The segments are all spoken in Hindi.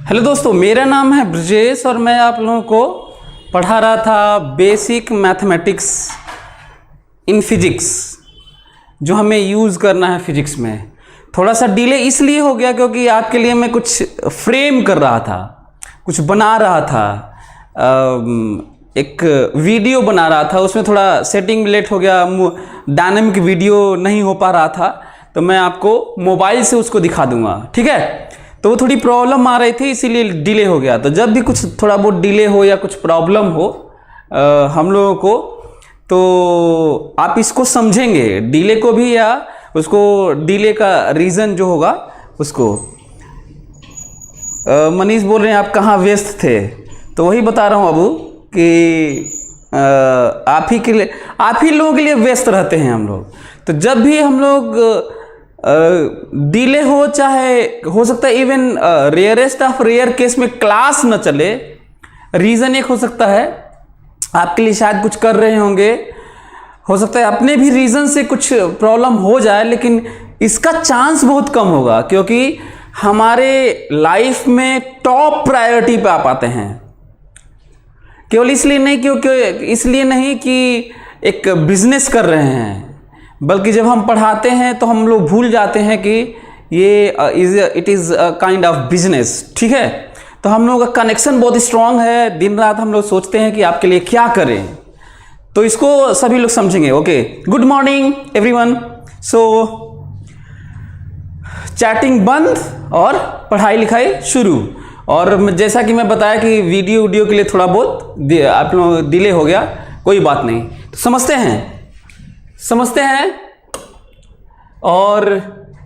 हेलो दोस्तों, मेरा नाम है ब्रजेश और मैं आप लोगों को पढ़ा रहा था बेसिक मैथमेटिक्स इन फिजिक्स, जो हमें यूज़ करना है फिजिक्स में। थोड़ा सा डिले इसलिए हो गया क्योंकि आपके लिए मैं कुछ फ्रेम कर रहा था, कुछ बना रहा था, एक वीडियो बना रहा था। उसमें थोड़ा सेटिंग लेट हो गया, डायनामिक वीडियो नहीं हो पा रहा था, तो मैं आपको मोबाइल से उसको दिखा दूंगा, ठीक है। तो वो थोड़ी प्रॉब्लम आ रही थी इसीलिए डिले हो गया। तो जब भी कुछ थोड़ा बहुत डिले हो या कुछ प्रॉब्लम हो हम लोगों को, तो आप इसको समझेंगे डिले को भी, या उसको डिले का रीज़न जो होगा उसको। मनीष बोल रहे हैं आप कहाँ व्यस्त थे, तो वही बता रहा हूँ अबू कि आप ही लोगों के लिए व्यस्त रहते हैं हम लोग। तो जब भी हम लोग डिले हो, चाहे हो सकता है even rarest of rare case में क्लास न चले, रीज़न एक हो सकता है आपके लिए शायद कुछ कर रहे होंगे, हो सकता है अपने भी रीज़न से कुछ प्रॉब्लम हो जाए, लेकिन इसका चांस बहुत कम होगा क्योंकि हमारे लाइफ में टॉप प्रायोरिटी पे आप आते हैं। केवल इसलिए नहीं कि एक बिजनेस कर रहे हैं, बल्कि जब हम पढ़ाते हैं तो हम लोग भूल जाते हैं कि ये it is a kind of business, ठीक है। तो हम लोगों का कनेक्शन बहुत स्ट्रांग है, दिन रात हम लोग सोचते हैं कि आपके लिए क्या करें, तो इसको सभी लोग समझेंगे। Okay, good morning everyone. So chatting बंद और पढ़ाई लिखाई शुरू। और जैसा कि मैं बताया कि वीडियो के लिए थोड़ा बहुत आप लोग डिले हो गया, कोई बात नहीं, तो समझते हैं। और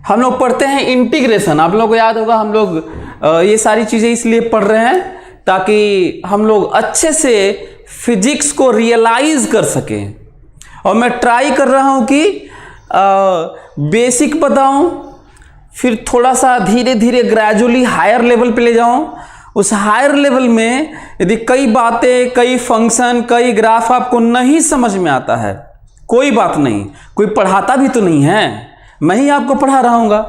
हम लोग पढ़ते हैं इंटीग्रेशन। आप लोगों को याद होगा हम लोग ये सारी चीज़ें इसलिए पढ़ रहे हैं ताकि हम लोग अच्छे से फिजिक्स को रियलाइज कर सकें। और मैं ट्राई कर रहा हूँ कि बेसिक बताऊँ, फिर थोड़ा सा धीरे धीरे ग्रेजुअली हायर लेवल पे ले जाऊँ। उस हायर लेवल में यदि कई बातें, कई फंक्शन, कई ग्राफ आपको नहीं समझ में आता है, कोई बात नहीं, कोई पढ़ाता भी तो नहीं है, मैं ही आपको पढ़ा रहा हूँगा।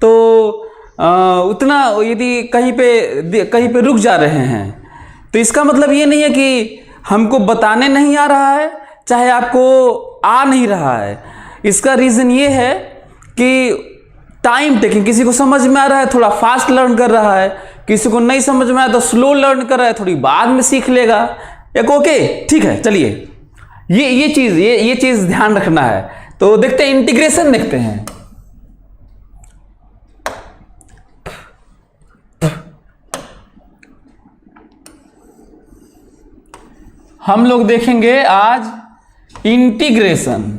तो उतना यदि कहीं पे रुक जा रहे हैं तो इसका मतलब ये नहीं है कि हमको बताने नहीं आ रहा है, चाहे आपको आ नहीं रहा है। इसका रीज़न ये है कि टाइम टेकिंग, किसी को समझ में आ रहा है थोड़ा फास्ट लर्न कर रहा है, किसी को नहीं समझ में आया तो स्लो लर्न कर रहा है, थोड़ी बाद में सीख लेगा। एक ओके, ठीक है, चलिए ये चीज़ ध्यान रखना है। तो देखते हैं, इंटीग्रेशन देखते हैं। हम लोग देखेंगे आज इंटीग्रेशन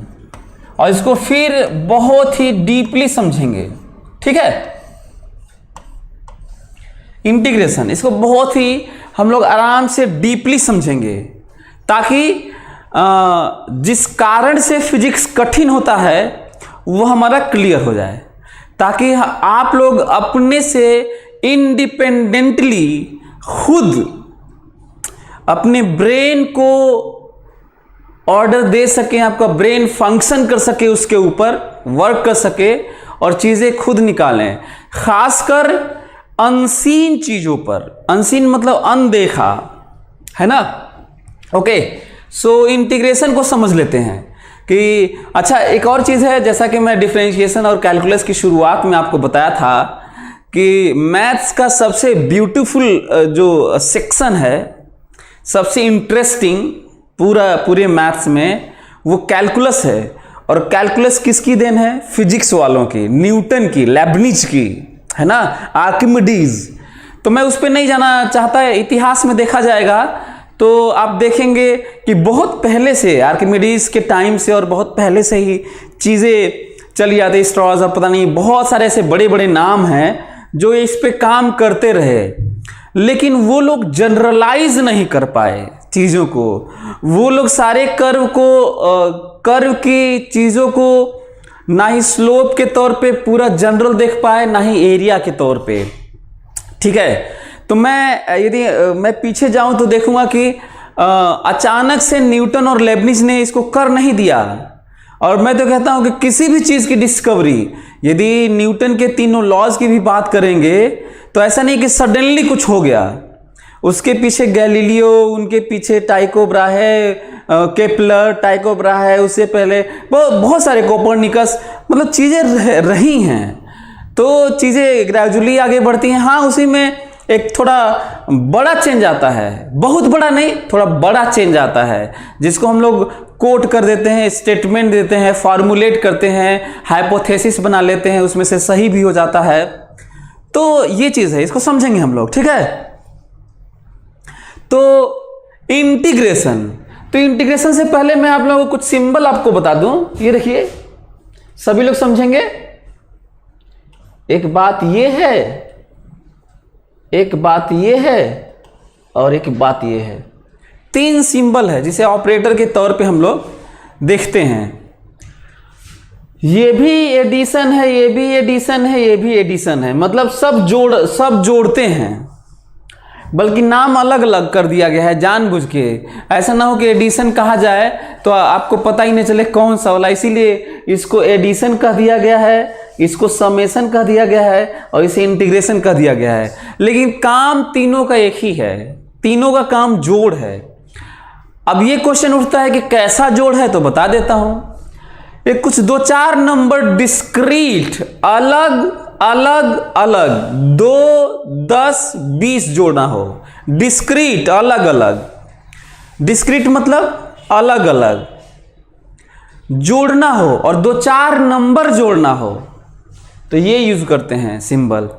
और इसको फिर बहुत ही डीपली समझेंगे, ठीक है। इंटीग्रेशन, इसको बहुत ही हम लोग आराम से डीपली समझेंगे ताकि जिस कारण से फिजिक्स कठिन होता है वो हमारा क्लियर हो जाए, ताकि आप लोग अपने से इंडिपेंडेंटली खुद अपने ब्रेन को ऑर्डर दे सकें, आपका ब्रेन फंक्शन कर सके, उसके ऊपर वर्क कर सके और चीज़ें खुद निकालें। खासकर अनसीन चीज़ों पर, अनसीन मतलब अनदेखा, है ना। ओके, सो इंटीग्रेशन को समझ लेते हैं कि अच्छा, एक और चीज़ है, जैसा कि मैं डिफरेंशिएशन और कैलकुलस की शुरुआत में आपको बताया था कि मैथ्स का सबसे ब्यूटीफुल जो सेक्शन है, सबसे इंटरेस्टिंग पूरे मैथ्स में, वो कैलकुलस है। और कैलकुलस किसकी देन है? फिजिक्स वालों की, न्यूटन की, लेबनिज की, है ना, आर्किमिडीज। तो मैं उस पर नहीं जाना चाहता है, इतिहास में देखा जाएगा तो आप देखेंगे कि बहुत पहले से, आर्किमिडीज के टाइम से और बहुत पहले से ही चीज़ें चली आती। स्ट्रॉज और पता नहीं बहुत सारे ऐसे बड़े बड़े नाम हैं जो इस पे काम करते रहे, लेकिन वो लोग जनरलाइज नहीं कर पाए चीज़ों को। वो लोग सारे कर्व की चीज़ों को ना ही स्लोप के तौर पे पूरा जनरल देख पाए, ना ही एरिया के तौर पे, ठीक है। तो यदि मैं पीछे जाऊं तो देखूंगा कि अचानक से न्यूटन और लेबनिज ने इसको कर नहीं दिया। और मैं तो कहता हूं कि किसी भी चीज़ की डिस्कवरी, यदि न्यूटन के तीनों लॉज की भी बात करेंगे तो ऐसा नहीं कि सडनली कुछ हो गया। उसके पीछे गैलीलियो, उनके पीछे टाइको ब्राहे, केपलर, टाइको ब्राहे, उससे पहले बहुत सारे, कोपर्निकस, मतलब चीज़ें रही हैं। तो चीज़ें ग्रेजुअली आगे बढ़ती हैं। हाँ, उसी में एक थोड़ा बड़ा चेंज आता है, बहुत बड़ा नहीं, थोड़ा बड़ा चेंज आता है, जिसको हम लोग कोट कर देते हैं, स्टेटमेंट देते हैं, फॉर्मुलेट करते हैं, हाइपोथेसिस बना लेते हैं, उसमें से सही भी हो जाता है। तो ये चीज़ है, इसको समझेंगे हम लोग, ठीक है। तो इंटीग्रेशन, तो इंटीग्रेशन से पहले मैं आप लोगों को कुछ सिंबल आपको बता दूं। ये देखिए, सभी लोग समझेंगे। एक बात ये है, एक बात ये है, और एक बात ये है। 3 सिंबल है जिसे ऑपरेटर के तौर पे हम लोग देखते हैं। ये भी एडिशन है, ये भी एडिशन है, ये भी एडिशन है, मतलब सब जोड़ते हैं, बल्कि नाम अलग अलग कर दिया गया है जानबूझ के। ऐसा ना हो कि एडिशन कहा जाए तो आपको पता ही नहीं चले कौन सा वाला, इसीलिए इसको एडिशन कह दिया गया है, इसको समेशन कह दिया गया है, और इसे इंटीग्रेशन कह दिया गया है। लेकिन काम तीनों का एक ही है, तीनों का काम जोड़ है। अब ये क्वेश्चन उठता है कि कैसा जोड़ है, तो बता देता हूं। एक कुछ 2-4 नंबर डिस्क्रीट, अलग अलग अलग 2, 10, 20 जोड़ना हो। डिस्क्रीट, अलग अलग, डिस्क्रीट मतलब अलग अलग जोड़ना हो, और 2-4 नंबर जोड़ना हो, तो ये यूज करते हैं सिंबल।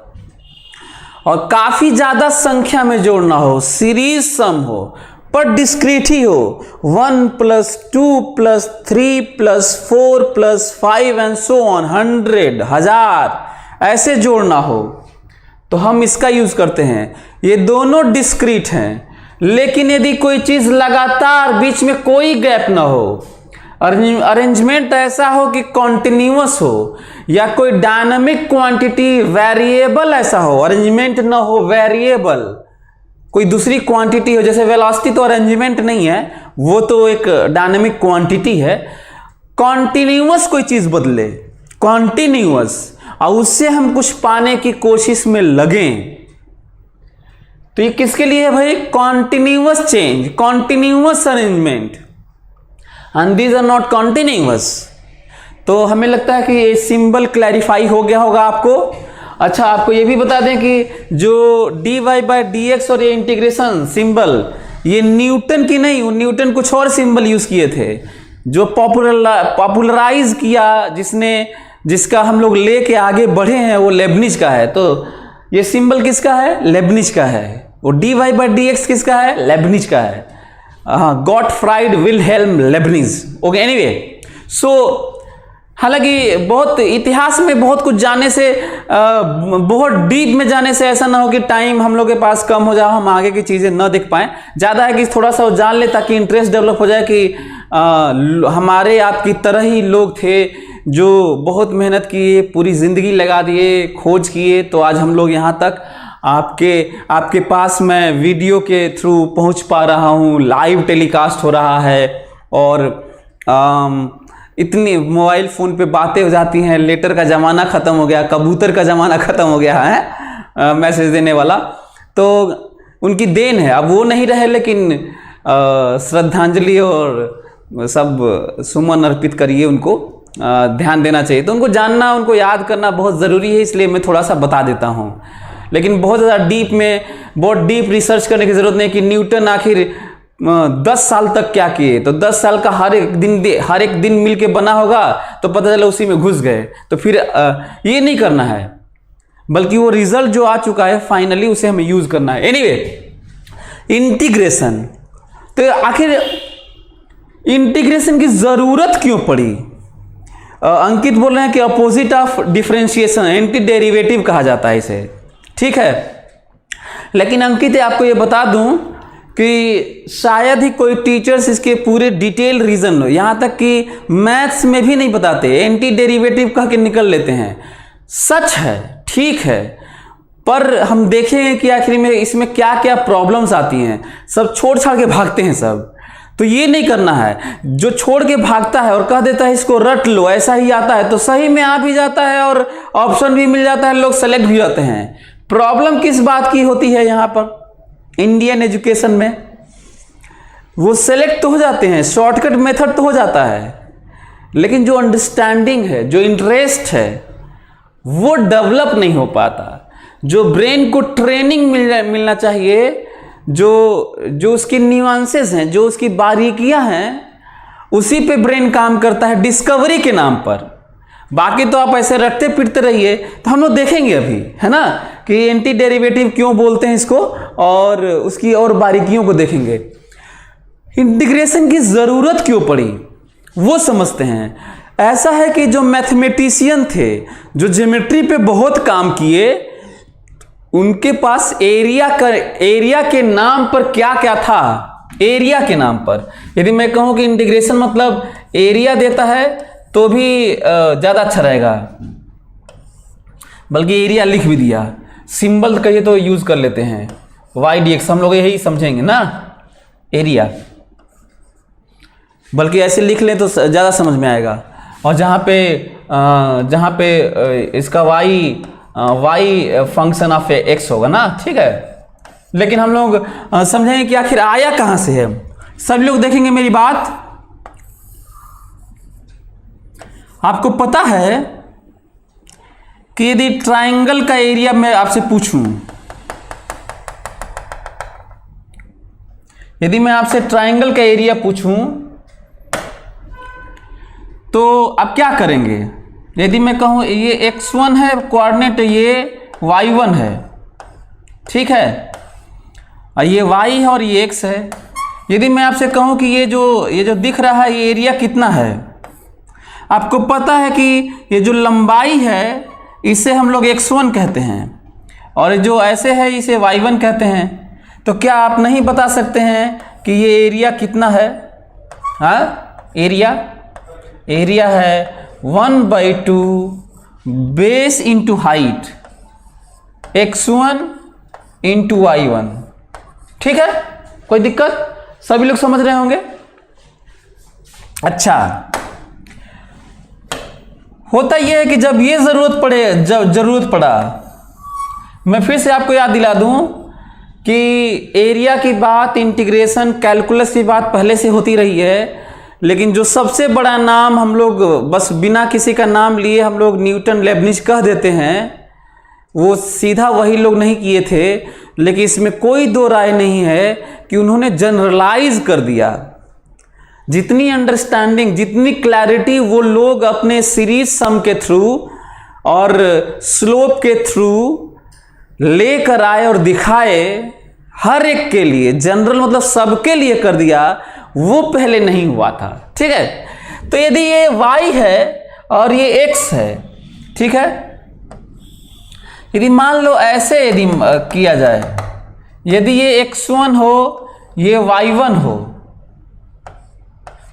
और काफी ज्यादा संख्या में जोड़ना हो, सीरीज सम हो, पर डिस्क्रीट ही हो, 1 + 2 + 3 + 4 + 5 एंड सो ऑन, 100, 1000 ऐसे जोड़ना हो, तो हम इसका यूज करते हैं। ये दोनों डिस्क्रीट हैं, लेकिन यदि कोई चीज लगातार, बीच में कोई गैप ना हो, अरेंजमेंट ऐसा हो कि कॉन्टिन्यूअस हो, या कोई डायनामिक क्वांटिटी वेरिएबल ऐसा हो, अरेंजमेंट ना हो, वेरिएबल कोई दूसरी क्वांटिटी हो, जैसे वेलोसिटी तो अरेंजमेंट नहीं है, वो तो एक डायनामिक क्वांटिटी है। कॉन्टिन्यूअस कोई चीज बदले, कॉन्टिन्यूअस, और उससे हम कुछ पाने की कोशिश में लगें, तो ये किसके लिए है भाई? Continuous change, continuous arrangement, and these are not continuous. तो हमें लगता है कि ये सिंबल क्लैरिफाई हो गया होगा आपको। अच्छा, आपको ये भी बता दें कि जो dy/dx और ये इंटीग्रेशन सिंबल, ये न्यूटन की नहीं, न्यूटन कुछ और सिंबल यूज किए थे। जो पॉपुलराइज किया, जिसका हम लोग लेके आगे बढ़े हैं, वो लेबनिज का है। तो ये सिंबल किसका है? लेबनिज का है। वो dy/dx किसका है? लेबनिज का है। Gottfried Wilhelm Leibniz. Okay, anyway, so हालांकि बहुत इतिहास में बहुत कुछ जाने से, बहुत डीप में जाने से ऐसा ना हो कि टाइम हम लोग के पास कम हो जाए, हम आगे की चीज़ें न देख पाएँ। ज़्यादा है कि थोड़ा सा जान ले, ताकि इंटरेस्ट डेवलप हो जाए कि हमारे आपकी तरह ही लोग थे जो बहुत मेहनत किए, पूरी ज़िंदगी लगा दिए, खोज किए, तो आज हम लोग यहाँ तक आपके पास मैं वीडियो के थ्रू पहुँच पा रहा हूँ, लाइव टेलीकास्ट हो रहा है, और इतनी मोबाइल फ़ोन पे बातें हो जाती हैं। लेटर का ज़माना ख़त्म हो गया, कबूतर का ज़माना ख़त्म हो गया है, मैसेज देने वाला। तो उनकी देन है, अब वो नहीं रहे, लेकिन श्रद्धांजलि और सब सुमन अर्पित करिए, उनको ध्यान देना चाहिए। तो उनको जानना, उनको याद करना बहुत ज़रूरी है, इसलिए मैं थोड़ा सा बता देता हूँ। लेकिन बहुत ज़्यादा बहुत डीप रिसर्च करने की ज़रूरत नहीं कि न्यूटन आखिर 10 साल तक क्या किए। तो 10 साल का हर एक दिन मिलके बना होगा, तो पता चला उसी में घुस गए। तो फिर ये नहीं करना है, बल्कि वो रिजल्ट जो आ चुका है फाइनली, उसे हमें यूज करना है। एनीवे, इंटीग्रेशन, तो आखिर इंटीग्रेशन की जरूरत क्यों पड़ी? अंकित बोल रहे हैं कि opposite of differentiation, anti derivative कहा जाता है इसे, ठीक है। लेकिन अंकित, आपको ये बता दूं कि शायद ही कोई टीचर्स इसके पूरे डिटेल रीजन हो, यहाँ तक कि मैथ्स में भी नहीं बताते, एंटी डेरिवेटिव कह के निकल लेते हैं। सच है, ठीक है, पर हम देखेंगे कि आखिर में इसमें क्या क्या प्रॉब्लम्स आती हैं। सब छोड़ छाड़ के भागते हैं सब, तो ये नहीं करना है। जो छोड़ के भागता है और कह देता है इसको रट लो, ऐसा ही आता है, तो सही में आ भी जाता है और ऑप्शन भी मिल जाता है, लोग सेलेक्ट भी होते हैं। प्रॉब्लम किस बात की होती है यहाँ पर इंडियन एजुकेशन में? वो सेलेक्ट तो हो जाते हैं, शॉर्टकट मेथड तो हो जाता है, लेकिन जो अंडरस्टैंडिंग है, जो इंटरेस्ट है, वो डेवलप नहीं हो पाता। जो ब्रेन को ट्रेनिंग मिलना चाहिए, जो उसकी न्यूआंसेस हैं, जो उसकी बारीकियां हैं, उसी पे ब्रेन काम करता है डिस्कवरी के नाम पर। बाकी तो आप ऐसे रटते पीटते रहिए, तो हम लोग देखेंगे अभी, है ना, कि एंटी डेरिवेटिव क्यों बोलते हैं इसको, और उसकी और बारीकियों को देखेंगे। इंटीग्रेशन की ज़रूरत क्यों पड़ी वो समझते हैं। ऐसा है कि जो मैथमेटिशियन थे, जो ज्योमेट्री पे बहुत काम किए, उनके पास एरिया के नाम पर क्या क्या था। एरिया के नाम पर यदि मैं कहूं कि इंटीग्रेशन मतलब एरिया देता है तो भी ज़्यादा अच्छा रहेगा, बल्कि एरिया लिख भी दिया, सिंबल कहिए तो यूज़ कर लेते हैं, YDX, हम लोग यही समझेंगे ना, एरिया, बल्कि ऐसे लिख लें तो ज़्यादा समझ में आएगा। और जहाँ पे इसका y फंक्शन ऑफ x होगा ना, ठीक है। लेकिन हम लोग समझेंगे कि आखिर आया कहाँ से है। सब लोग देखेंगे मेरी बात। आपको पता है कि यदि ट्रायंगल का एरिया मैं आपसे पूछूं, यदि मैं आपसे ट्रायंगल का एरिया पूछूं तो आप क्या करेंगे? यदि मैं कहूं ये x1 है कोऑर्डिनेट, ये y1 है, ठीक है, और ये y है और ये x है। यदि मैं आपसे कहूं कि ये जो दिख रहा है ये एरिया कितना है, आपको पता है कि ये जो लंबाई है इसे हम लोग x1 कहते हैं, और जो ऐसे है इसे y1 कहते हैं। तो क्या आप नहीं बता सकते हैं कि ये एरिया कितना है? हाँ, एरिया है 1/2 base into height x1 into y1, ठीक है। कोई दिक्कत? सभी लोग समझ रहे होंगे। अच्छा, होता यह है कि जब ये जरूरत पड़ा, मैं फिर से आपको याद दिला दूं कि एरिया की बात, इंटीग्रेशन, कैलकुलस की बात पहले से होती रही है, लेकिन जो सबसे बड़ा नाम हम लोग बस बिना किसी का नाम लिए हम लोग न्यूटन, लेबनिज कह देते हैं, वो सीधा वही लोग नहीं किए थे। लेकिन इसमें कोई दो राय नहीं है कि उन्होंने जनरलाइज कर दिया। जितनी अंडरस्टैंडिंग, जितनी क्लैरिटी वो लोग अपने सीरीज सम के थ्रू और स्लोप के थ्रू लेकर आए और दिखाए, हर एक के लिए, जनरल मतलब सबके लिए कर दिया, वो पहले नहीं हुआ था, ठीक है। तो यदि ये y है और ये x है, ठीक है, यदि मान लो ऐसे यदि किया जाए, यदि ये x1 हो, ये y1 हो,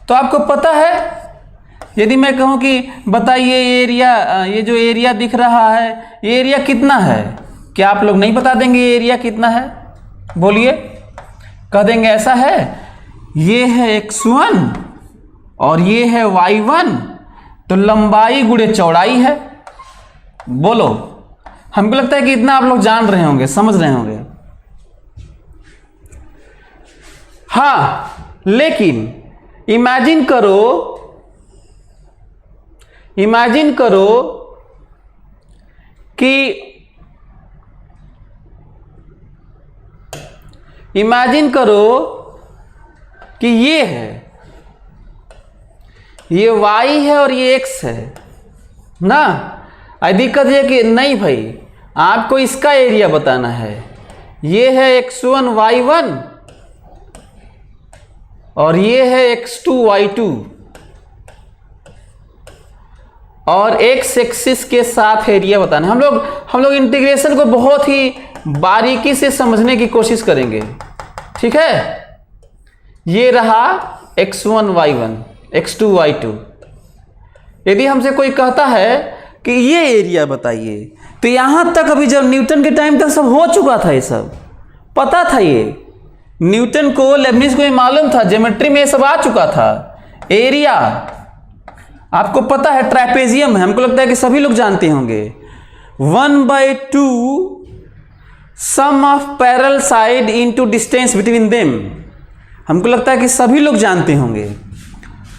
तो आपको पता है, यदि मैं कहूं कि बताइए ये जो एरिया दिख रहा है, ये एरिया कितना है? क्या आप लोग नहीं बता देंगे ये एरिया कितना है? बोलिए, कह देंगे ऐसा है, ये है x1 और ये है y1, तो लंबाई गुणे चौड़ाई है। बोलो, हमको लगता है कि इतना आप लोग जान रहे होंगे, समझ रहे होंगे। हाँ, लेकिन इमेजिन करो कि ये है, ये y है और ये x है ना। दिक्कत ये कि नहीं भाई, आपको इसका एरिया बताना है। ये है x1 y1 और ये है x2 y2, और x एक्सिस के साथ एरिया बताना है। हम लोग इंटीग्रेशन को बहुत ही बारीकी से समझने की कोशिश करेंगे, ठीक है। ये रहा x1 y1, x2 y2। यदि हमसे कोई कहता है कि ये एरिया बताइए, तो यहां तक अभी जब न्यूटन के टाइम तक सब हो चुका था, ये सब पता था, ये न्यूटन को, लेबनिज को ये मालूम था, ज्योमेट्री में ये सब आ चुका था। एरिया आपको पता है, ट्रापेजियम है, हमको लगता है कि सभी लोग जानते होंगे। 1/2 sum of parallel side into distance between them. हमको लगता है कि सभी लोग जानते होंगे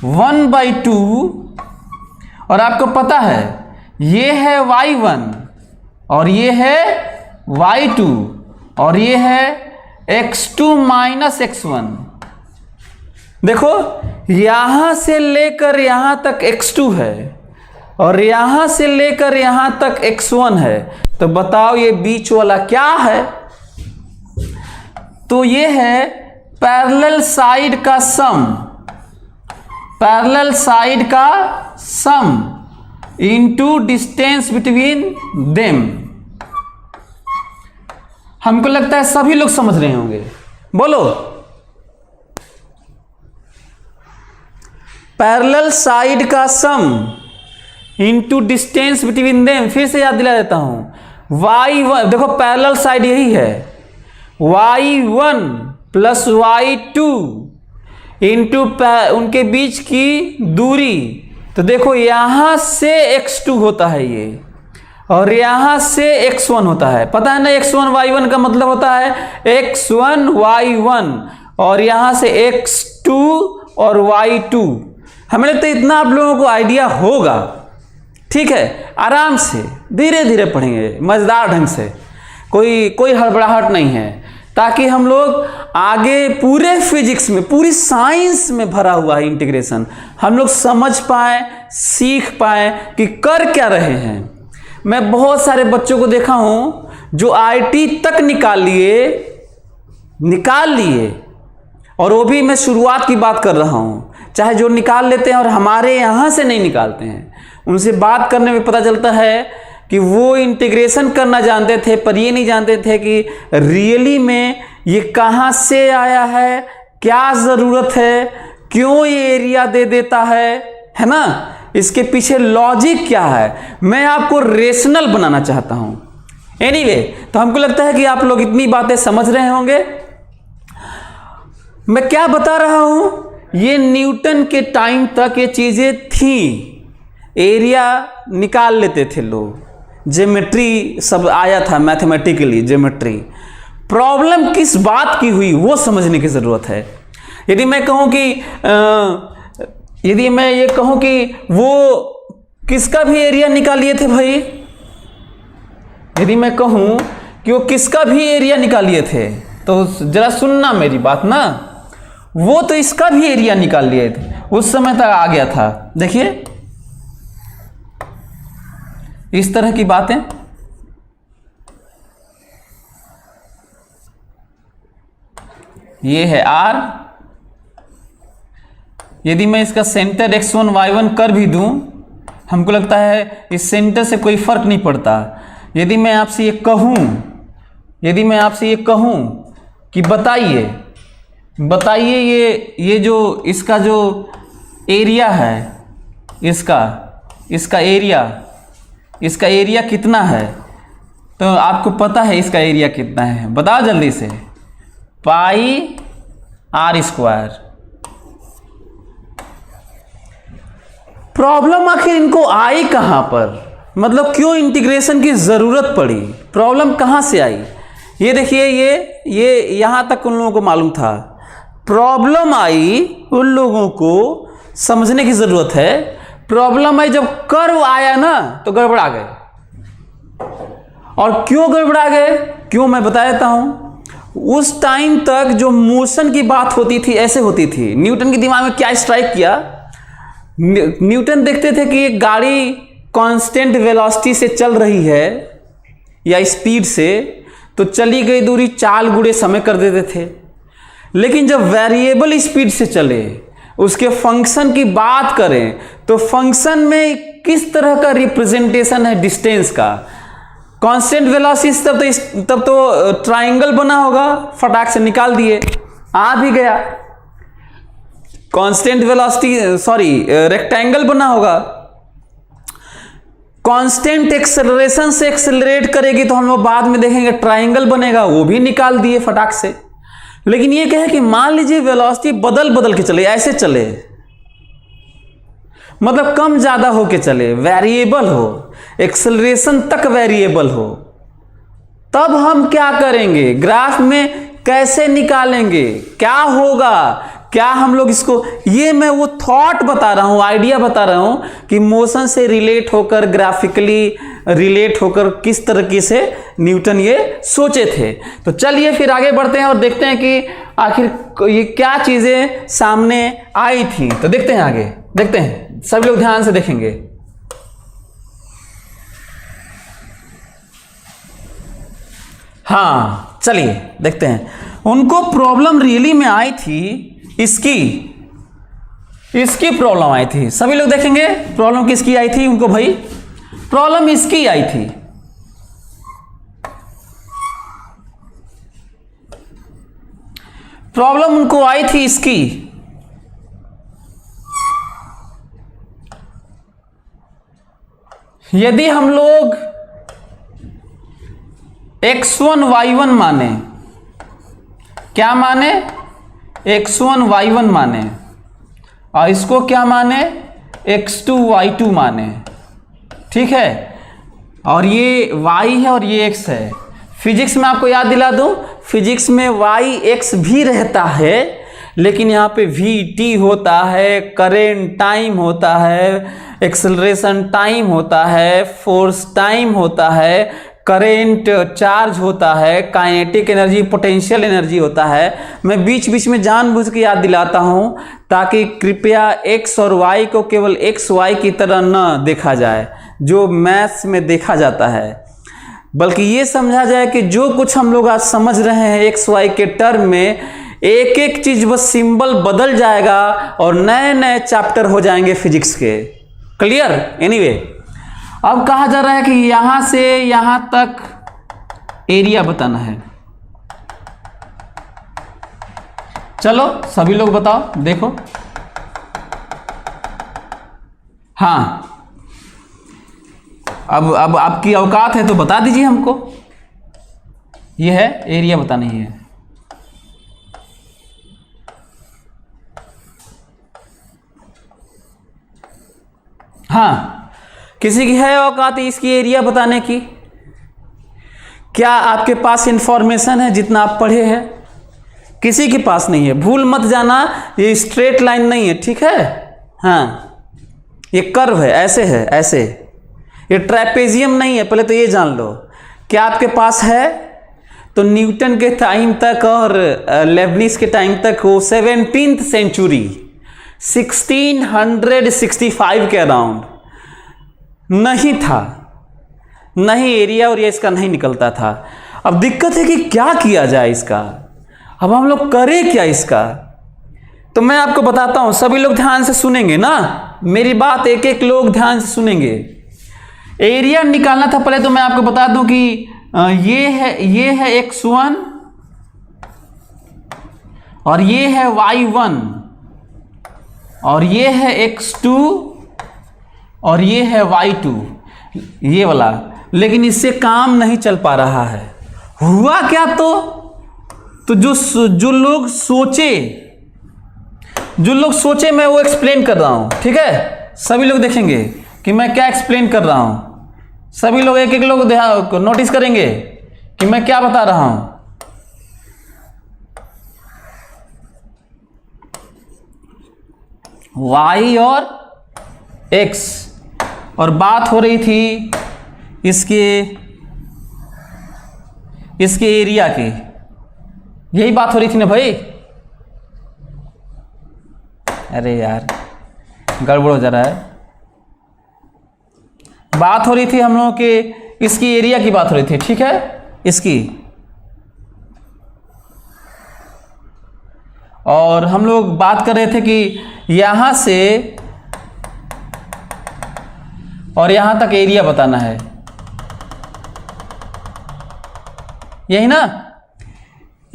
1/2, और आपको पता है ये है y1 और ये है y2 और ये है x2 माइनस x1। देखो यहां से लेकर यहां तक x2 है और यहां से लेकर यहां तक x1 है, तो बताओ ये बीच वाला क्या है? तो ये है पैरेलल साइड का सम, पैरेलल साइड का सम इनटू डिस्टेंस बिटवीन देम। हमको लगता है सभी लोग समझ रहे होंगे, बोलो। पैरेलल साइड का सम इनटू डिस्टेंस बिटवीन देम, फिर से याद दिला देता हूं। y1 देखो पैरेलल साइड यही है, y1 प्लस y2 इंटू उनके बीच की दूरी। तो देखो यहां से x2 होता है ये और यहां से x1 होता है। पता है ना x1 y1 का मतलब होता है x1 y1 और यहां से x2 और y2। हमें लगता है इतना आप लोगों को आइडिया होगा। ठीक है, आराम से धीरे धीरे पढ़ेंगे, मजेदार ढंग से, कोई हड़बड़ाहट नहीं है, ताकि हम लोग आगे पूरे फिजिक्स में, पूरी साइंस में भरा हुआ है इंटीग्रेशन, हम लोग समझ पाए, सीख पाए कि कर क्या रहे हैं। मैं बहुत सारे बच्चों को देखा हूं जो आईटी तक निकाल लिए, और वो भी मैं शुरुआत की बात कर रहा हूं। चाहे जो निकाल लेते हैं और हमारे यहां से नहीं निकालते हैं, उनसे बात करने में पता चलता है कि वो इंटीग्रेशन करना जानते थे, पर ये नहीं जानते थे कि रियली में ये कहाँ से आया है, क्या ज़रूरत है, क्यों ये एरिया दे देता है ना, इसके पीछे लॉजिक क्या है। मैं आपको रेशनल बनाना चाहता हूँ। एनीवे, तो हमको लगता है कि आप लोग इतनी बातें समझ रहे होंगे। मैं क्या बता रहा हूँ, ये न्यूटन के टाइम तक ये चीज़ें थी, एरिया निकाल लेते थे लोग, ज्योमेट्री सब आया था, मैथमेटिकली ज्योमेट्री। प्रॉब्लम किस बात की हुई वो समझने की ज़रूरत है। यदि मैं कहूँ कि यदि मैं ये कहूँ कि वो किसका भी एरिया निकाल लिए थे भाई, यदि मैं कहूँ कि वो किसका भी एरिया निकाल लिए थे, तो जरा सुनना मेरी बात ना, वो तो इसका भी एरिया निकाल लिए थे, उस समय तक आ गया था। देखिए इस तरह की बातें, ये है R। यदि मैं इसका सेंटर x1 y1 कर भी दूं, हमको लगता है इस सेंटर से कोई फर्क नहीं पड़ता। यदि मैं आपसे ये कहूं कि बताइए ये जो इसका जो एरिया है, इसका एरिया कितना है, तो आपको पता है इसका एरिया कितना है, बताओ जल्दी से। पाई r²। प्रॉब्लम आखिर इनको आई कहां पर, मतलब क्यों इंटीग्रेशन की जरूरत पड़ी, प्रॉब्लम कहां से आई? ये देखिए, ये यहां तक उन लोगों को मालूम था। प्रॉब्लम आई उन लोगों को समझने की जरूरत है। प्रॉब्लम आई जब कर्व आया ना, तो गड़बड़ा गए। और क्यों गड़बड़ा गए, क्यों, मैं बता देता हूं। उस टाइम तक जो मोशन की बात होती थी, ऐसे होती थी। न्यूटन के दिमाग में क्या स्ट्राइक किया, न्यूटन देखते थे कि एक गाड़ी कांस्टेंट वेलोसिटी से चल रही है या स्पीड से, तो चली गई दूरी चाल गुणे समय कर देते थे। लेकिन जब वेरिएबल स्पीड से चले, उसके फंक्शन की बात करें, तो फंक्शन में किस तरह का रिप्रेजेंटेशन है डिस्टेंस का। कांस्टेंट वेलोसिटी तब तो ट्राइंगल बना होगा, फटाक से निकाल दिए, आ भी गया। कांस्टेंट वेलोसिटी रेक्टेंगल बना होगा। कांस्टेंट एक्सेलरेशन से एक्सेलरेट करेगी तो हम लोग बाद में देखेंगे ट्राइंगल बनेगा, वो भी निकाल दिए फटाक से। लेकिन ये कहे कि मान लीजिए वेलोसिटी बदल के चले, ऐसे चले, मतलब कम ज्यादा होके चले, वेरिएबल हो, एक्सेलरेशन तक वेरिएबल हो, तब हम क्या करेंगे, ग्राफ में कैसे निकालेंगे, क्या होगा, क्या हम लोग इसको, ये मैं वो थॉट बता रहा हूं, आइडिया बता रहा हूं कि मोशन से रिलेट होकर, ग्राफिकली रिलेट होकर किस तरीके से न्यूटन ये सोचे थे। तो चलिए फिर आगे बढ़ते हैं और देखते हैं कि आखिर ये क्या चीजें सामने आई थी। तो देखते हैं, आगे देखते हैं, सभी लोग ध्यान से देखेंगे। हाँ चलिए देखते हैं। उनको प्रॉब्लम रियली में आई थी, इसकी प्रॉब्लम आई थी। सभी लोग देखेंगे प्रॉब्लम किसकी आई थी उनको, भाई प्रॉब्लम इसकी आई थी। प्रॉब्लम उनको आई थी इसकी। यदि हम लोग x1 y1 माने, क्या माने, x1 y1 माने, और इसको क्या माने, x2 y2 माने, ठीक है। और ये y है और ये x है। फिजिक्स में आपको याद दिला दूं, फिजिक्स में y x भी रहता है, लेकिन यहाँ पे vt होता है, करेंट टाइम होता है, एक्सेलरेशन टाइम होता है, फोर्स टाइम होता है, करेंट चार्ज होता है, काइनेटिक एनर्जी, पोटेंशियल एनर्जी होता है। मैं बीच बीच में जानबूझ के याद दिलाता हूं ताकि कृपया x और y को केवल x y की तरह न देखा जाए जो मैथ्स में देखा जाता है, बल्कि ये समझा जाए कि जो कुछ हम लोग आज समझ रहे हैं x y के टर्म में, एक एक चीज बस सिंबल बदल जाएगा और नए नए चैप्टर हो जाएंगे फिजिक्स के। क्लियर? एनीवे, अब कहा जा रहा है कि यहां से यहां तक एरिया बताना है। चलो सभी लोग बताओ, देखो। हाँ, अब आपकी औकात है तो बता दीजिए हमको। यह है एरिया बताना ही है। हाँ, किसी की है औकात इसकी एरिया बताने की? क्या आपके पास इंफॉर्मेशन है जितना आप पढ़े हैं? किसी के पास नहीं है। भूल मत जाना, ये स्ट्रेट लाइन नहीं है, ठीक है। हाँ, ये कर्व है, ऐसे है, ऐसे। ये ट्रेपेजियम नहीं है, पहले तो ये जान लो। क्या आपके पास है? तो न्यूटन के टाइम तक और लेबनिज के टाइम तक, वो 17th सेंचुरी 1665 के अराउंड नहीं था, नहीं एरिया और ये इसका नहीं निकलता था। अब दिक्कत है कि क्या किया जाए इसका, अब हम लोग करें क्या इसका? तो मैं आपको बताता हूं, सभी लोग ध्यान से सुनेंगे ना मेरी बात, एक एक लोग ध्यान से सुनेंगे। एरिया निकालना था, पहले तो मैं आपको बता दूं कि ये है x1 और ये है y1 और ये है x2 और ये है y2, ये वाला। लेकिन इससे काम नहीं चल पा रहा है। हुआ क्या? तो जो लोग सोचे मैं वो एक्सप्लेन कर रहा हूं, ठीक है। सभी लोग देखेंगे कि मैं क्या एक्सप्लेन कर रहा हूं। सभी लोग एक एक लोग नोटिस करेंगे कि मैं क्या बता रहा हूं। y और x, और बात हो रही थी इसके एरिया की। यही बात हो रही थी ना भाई? अरे यार, गड़बड़ हो जा रहा है। बात हो रही थी हम लोगों के इसकी एरिया की बात हो रही थी, ठीक है, इसकी। और हम लोग बात कर रहे थे कि यहां से और यहां तक एरिया बताना है, यही ना?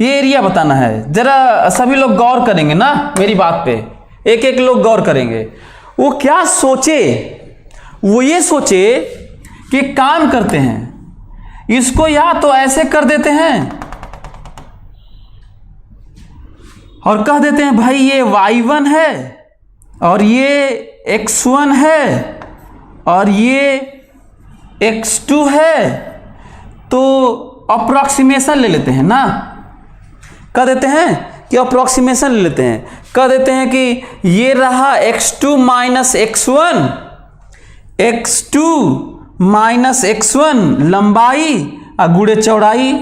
ये एरिया बताना है। जरा सभी लोग गौर करेंगे ना मेरी बात पे, एक एक लोग गौर करेंगे। वो क्या सोचे? वो ये सोचे कि काम करते हैं, इसको या तो ऐसे कर देते हैं और कह देते हैं भाई ये y1 है और ये x1 है और ये x2 है, तो अप्रोक्सीमेशन ले लेते हैं ना, कह देते हैं कि अप्रोक्सीमेशन ले लेते हैं, कह देते हैं कि ये रहा x2 minus x1, x2 minus x1 लंबाई और गुणे चौड़ाई,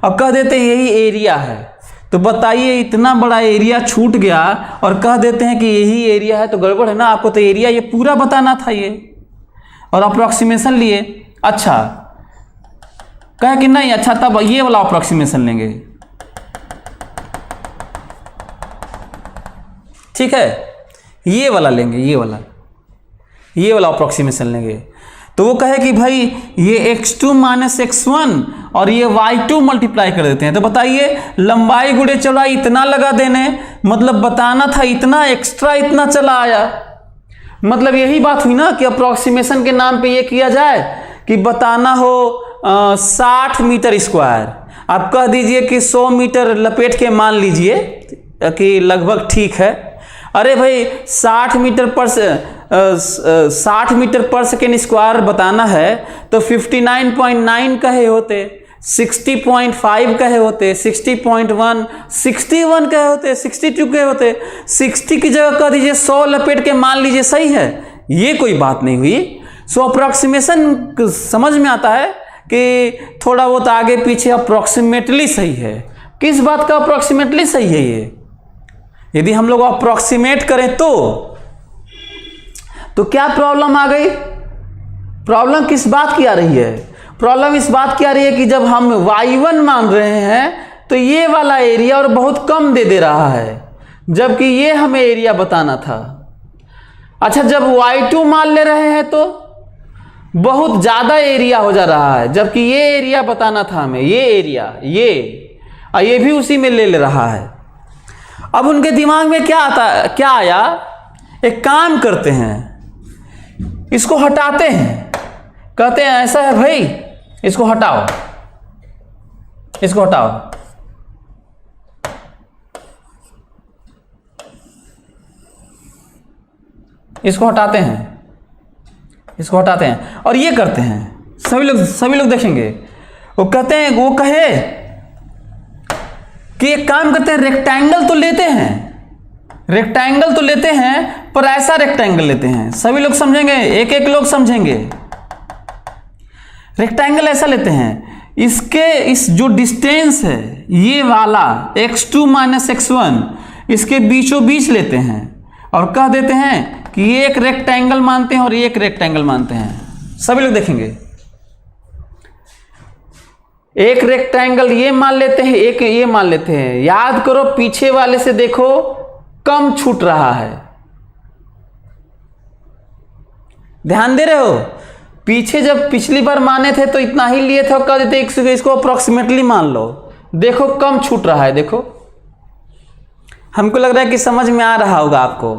और कह देते हैं यही एरिया है। तो बताइए इतना बड़ा एरिया छूट गया और कह देते हैं कि यही एरिया है, तो गड़बड़ है ना। आपको तो एरिया ये पूरा बताना था ये, और अप्रोक्सीमेशन लिए। अच्छा कहे कि नहीं, अच्छा तब ये वाला अप्रोक्सीमेशन लेंगे, ठीक है, ये वाला लेंगे, ये वाला अप्रोक्सीमेशन लेंगे। तो वो कहे कि भाई ये x2 माइनस x1 और ये y2 मल्टीप्लाई कर देते हैं। तो बताइए लंबाई गुणे चौड़ाई इतना लगा देने, मतलब बताना था इतना, एक्स्ट्रा इतना चला आया। मतलब यही बात हुई ना कि अप्रोक्सीमेशन के नाम पे ये किया जाए कि बताना हो 60 मीटर स्क्वायर, आप कह दीजिए कि 100 मीटर लपेट के मान लीजिए कि लगभग ठीक है। अरे भाई 60 मीटर पर सेकेंड स्क्वायर बताना है तो 59.9 कहे होते, 60.5 कहे होते, 60.1, 61 कहे होते, 62 कहे होते। 60 की जगह कह दीजिए 100 लपेट के मान लीजिए, सही है, ये कोई बात नहीं हुई। सो अप्रोक्सीमेशन समझ में आता है कि थोड़ा बहुत आगे पीछे अप्रोक्सीमेटली सही है। किस बात का अप्रोक्सीमेटली सही है ये? यदि हम लोग अप्रोक्सीमेट करें तो क्या प्रॉब्लम आ गई? प्रॉब्लम किस बात की आ रही है? प्रॉब्लम इस बात की आ रही है कि जब हम y1 मान रहे हैं तो ये वाला एरिया और बहुत कम दे रहा है, जबकि ये हमें एरिया बताना था। अच्छा जब y2 मान ले रहे हैं तो बहुत ज़्यादा एरिया हो जा रहा है, जबकि ये एरिया बताना था हमें, ये एरिया, ये भी उसी में ले रहा है। अब उनके दिमाग में क्या आया, एक काम करते हैं, इसको हटाते हैं। कहते हैं ऐसा है भाई, इसको हटाओ, इसको हटाओ, इसको हटाते हैं, इसको हटाते हैं और ये करते हैं। सभी लोग देखेंगे, वो कहते हैं, वो कहे कि एक काम करते हैं, रेक्टेंगल तो लेते हैं, पर ऐसा रेक्टेंगल लेते हैं। सभी लोग समझेंगे, एक लोग समझेंगे। रेक्टेंगल ऐसा लेते हैं, इस जो डिस्टेंस है ये वाला x2 माइनस x1, इसके बीचों बीच लेते हैं और कह देते हैं कि ये एक रेक्टेंगल मानते हैं और ये एक रेक्टेंगल मानते हैं। सभी लोग देखेंगे, एक रेक्टेंगल ये मान लेते हैं, एक ये मान लेते हैं। याद करो पीछे वाले से देखो कम छूट रहा है, ध्यान दे रहे हो? पीछे जब पिछली बार माने थे तो इतना ही लिए थे और कह देते इसको अप्रोक्सीमेटली मान लो, देखो कम छूट रहा है। देखो हमको लग रहा है कि समझ में आ रहा होगा आपको।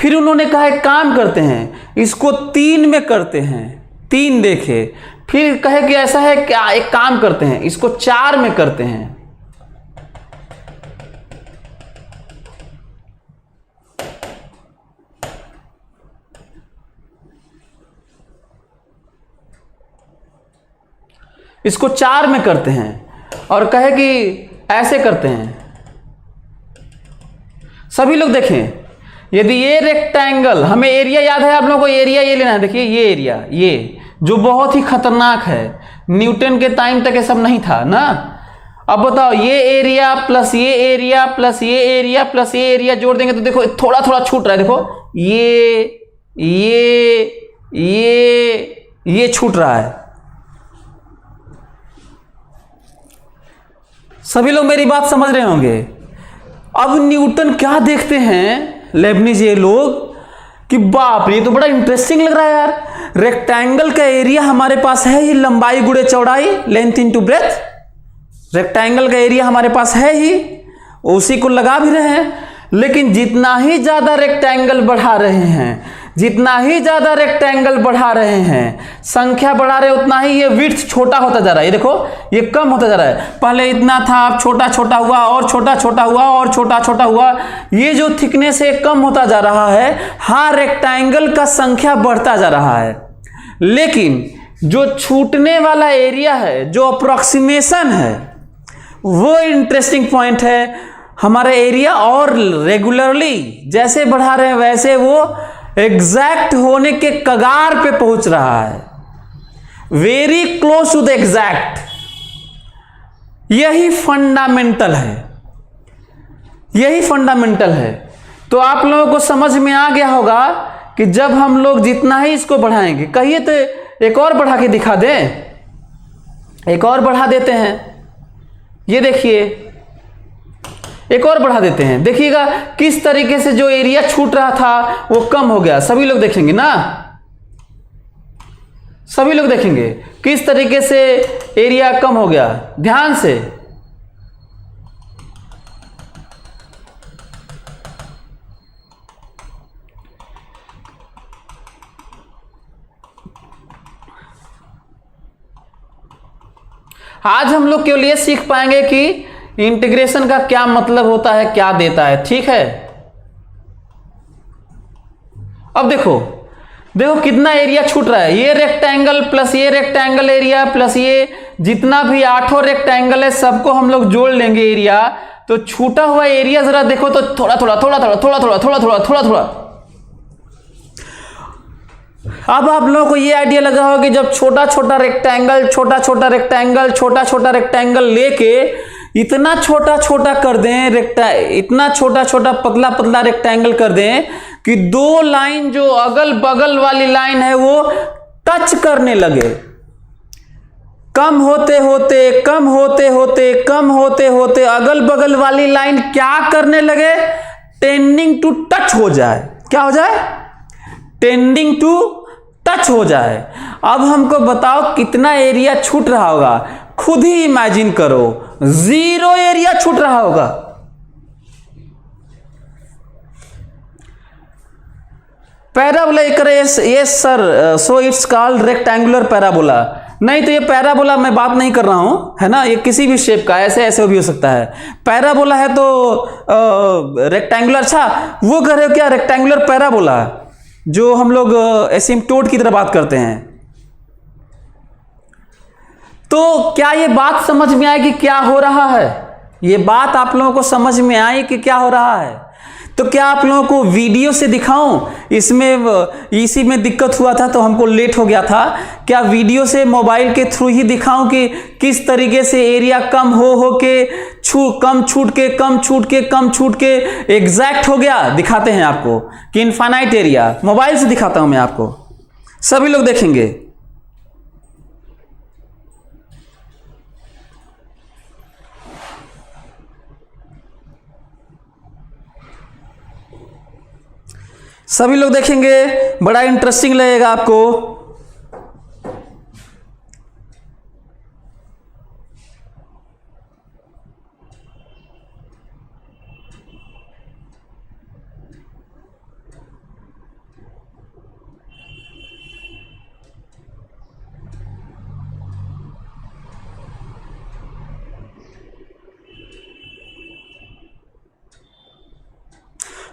फिर उन्होंने कहा एक काम करते हैं, इसको 3 में करते हैं, 3 देखे। फिर कहे कि ऐसा है क्या, एक काम करते हैं, इसको 4 में करते हैं। इसको 4 में करते हैं और कहे कि ऐसे करते हैं। सभी लोग देखें, यदि ये रेक्टेंगल, हमें एरिया याद है आप लोगों को, एरिया ये लेना है। देखिए ये एरिया, ये जो बहुत ही खतरनाक है, न्यूटन के टाइम तक ये सब नहीं था ना। अब बताओ ये एरिया प्लस ये एरिया प्लस ये एरिया प्लस ये एरिया जोड़ देंगे तो देखो थोड़ा थोड़ा छूट रहा है। देखो ये छूट रहा है। सभी लोग मेरी बात समझ रहे होंगे। अब न्यूटन क्या देखते हैं, लेबनिज ये लोग, कि बाप रे ये तो बड़ा इंटरेस्टिंग लग रहा है यार। रेक्टेंगल का एरिया हमारे पास है ही लंबाई गुणे चौड़ाई, लेंथ इनटू ब्रेथ। रेक्टेंगल का एरिया हमारे पास है ही, उसी को लगा भी रहे हैं। लेकिन जितना ही ज्यादा रेक्टेंगल बढ़ा रहे हैं, जितना ही ज्यादा रेक्टेंगल बढ़ा रहे हैं, संख्या बढ़ा रहे, उतना ही ये विड्थ छोटा होता जा रहा है। ये देखो ये कम होता जा रहा है। पहले इतना था, अब छोटा छोटा हुआ और छोटा छोटा हुआ और छोटा छोटा हुआ। ये जो थिकनेस है कम होता जा रहा है। हाँ रेक्टेंगल का संख्या बढ़ता जा रहा है, लेकिन जो छूटने वाला एरिया है, जो अप्रोक्सीमेशन है, वो इंटरेस्टिंग पॉइंट है। हमारा एरिया और रेगुलरली जैसे बढ़ा रहे हैं वैसे वो एग्जैक्ट होने के कगार पे पहुंच रहा है, very close to the exact. यही फंडामेंटल है, यही फंडामेंटल है। तो आप लोगों को समझ में आ गया होगा कि जब हम लोग जितना ही इसको बढ़ाएंगे, कहिए तो एक और बढ़ा के दिखा दें, एक और बढ़ा देते हैं, ये देखिए एक और बढ़ा देते हैं। देखिएगा किस तरीके से जो एरिया छूट रहा था वो कम हो गया। सभी लोग देखेंगे ना, सभी लोग देखेंगे किस तरीके से एरिया कम हो गया, ध्यान से। आज हम लोग केवल ये सीख पाएंगे कि इंटीग्रेशन का क्या मतलब होता है, क्या देता है, ठीक है। अब देखो कितना एरिया छूट रहा है। ये रेक्टेंगल प्लस ये रेक्टेंगल एरिया प्लस ये जितना भी 8 रेक्टेंगल है सबको हम लोग जोड़ लेंगे एरिया, तो छूटा हुआ एरिया जरा देखो तो थोड़ा थोड़ा थोड़ा थोड़ा थोड़ा थोड़ा थोड़ा थोड़ा थोड़ा थोड़ा। अब आप लोगों को ये आइडिया लगा होगा कि जब छोटा छोटा रेक्टेंगल छोटा छोटा रेक्टेंगल छोटा छोटा रेक्टेंगल लेके इतना छोटा छोटा कर दें, इतना छोटा छोटा पतला पतला रेक्टेंगल कर दें कि दो लाइन जो अगल बगल वाली लाइन है वो टच करने लगे। कम होते होते कम होते होते कम होते होते अगल बगल वाली लाइन क्या करने लगे, टेंडिंग टू टच हो जाए। क्या हो जाए? टेंडिंग टू टच हो जाए। अब हमको बताओ कितना एरिया छूट रहा होगा, खुद ही इमेजिन करो। 0 एरिया छूट रहा होगा। Parabola yes sir, so it's called rectangular parabola. नहीं तो ये पैराबोला मैं बात नहीं कर रहा हूं, है ना, ये किसी भी शेप का ऐसे ऐसे भी हो सकता है। पैराबोला है तो रेक्टेंगुलर, अच्छा वो कह रहे हो क्या, रेक्टेंगुलर पैराबोला जो हम लोग एसिम्पटोट की तरह बात करते हैं। तो क्या ये बात समझ में आई कि क्या हो रहा है? ये बात आप लोगों को समझ में आई कि क्या हो रहा है? तो क्या आप लोगों को वीडियो से दिखाऊं? इसमें इसी में दिक्कत हुआ था तो हमको लेट हो गया था। क्या वीडियो से मोबाइल के थ्रू ही दिखाऊं कि किस तरीके से एरिया कम हो के कम छूट के एग्जैक्ट हो गया? दिखाते हैं आपको कि इनफाइनाइट एरिया, मोबाइल से दिखाता हूं मैं आपको, सभी लोग देखेंगे। सभी लोग देखेंगे, बड़ा इंटरेस्टिंग लगेगा आपको।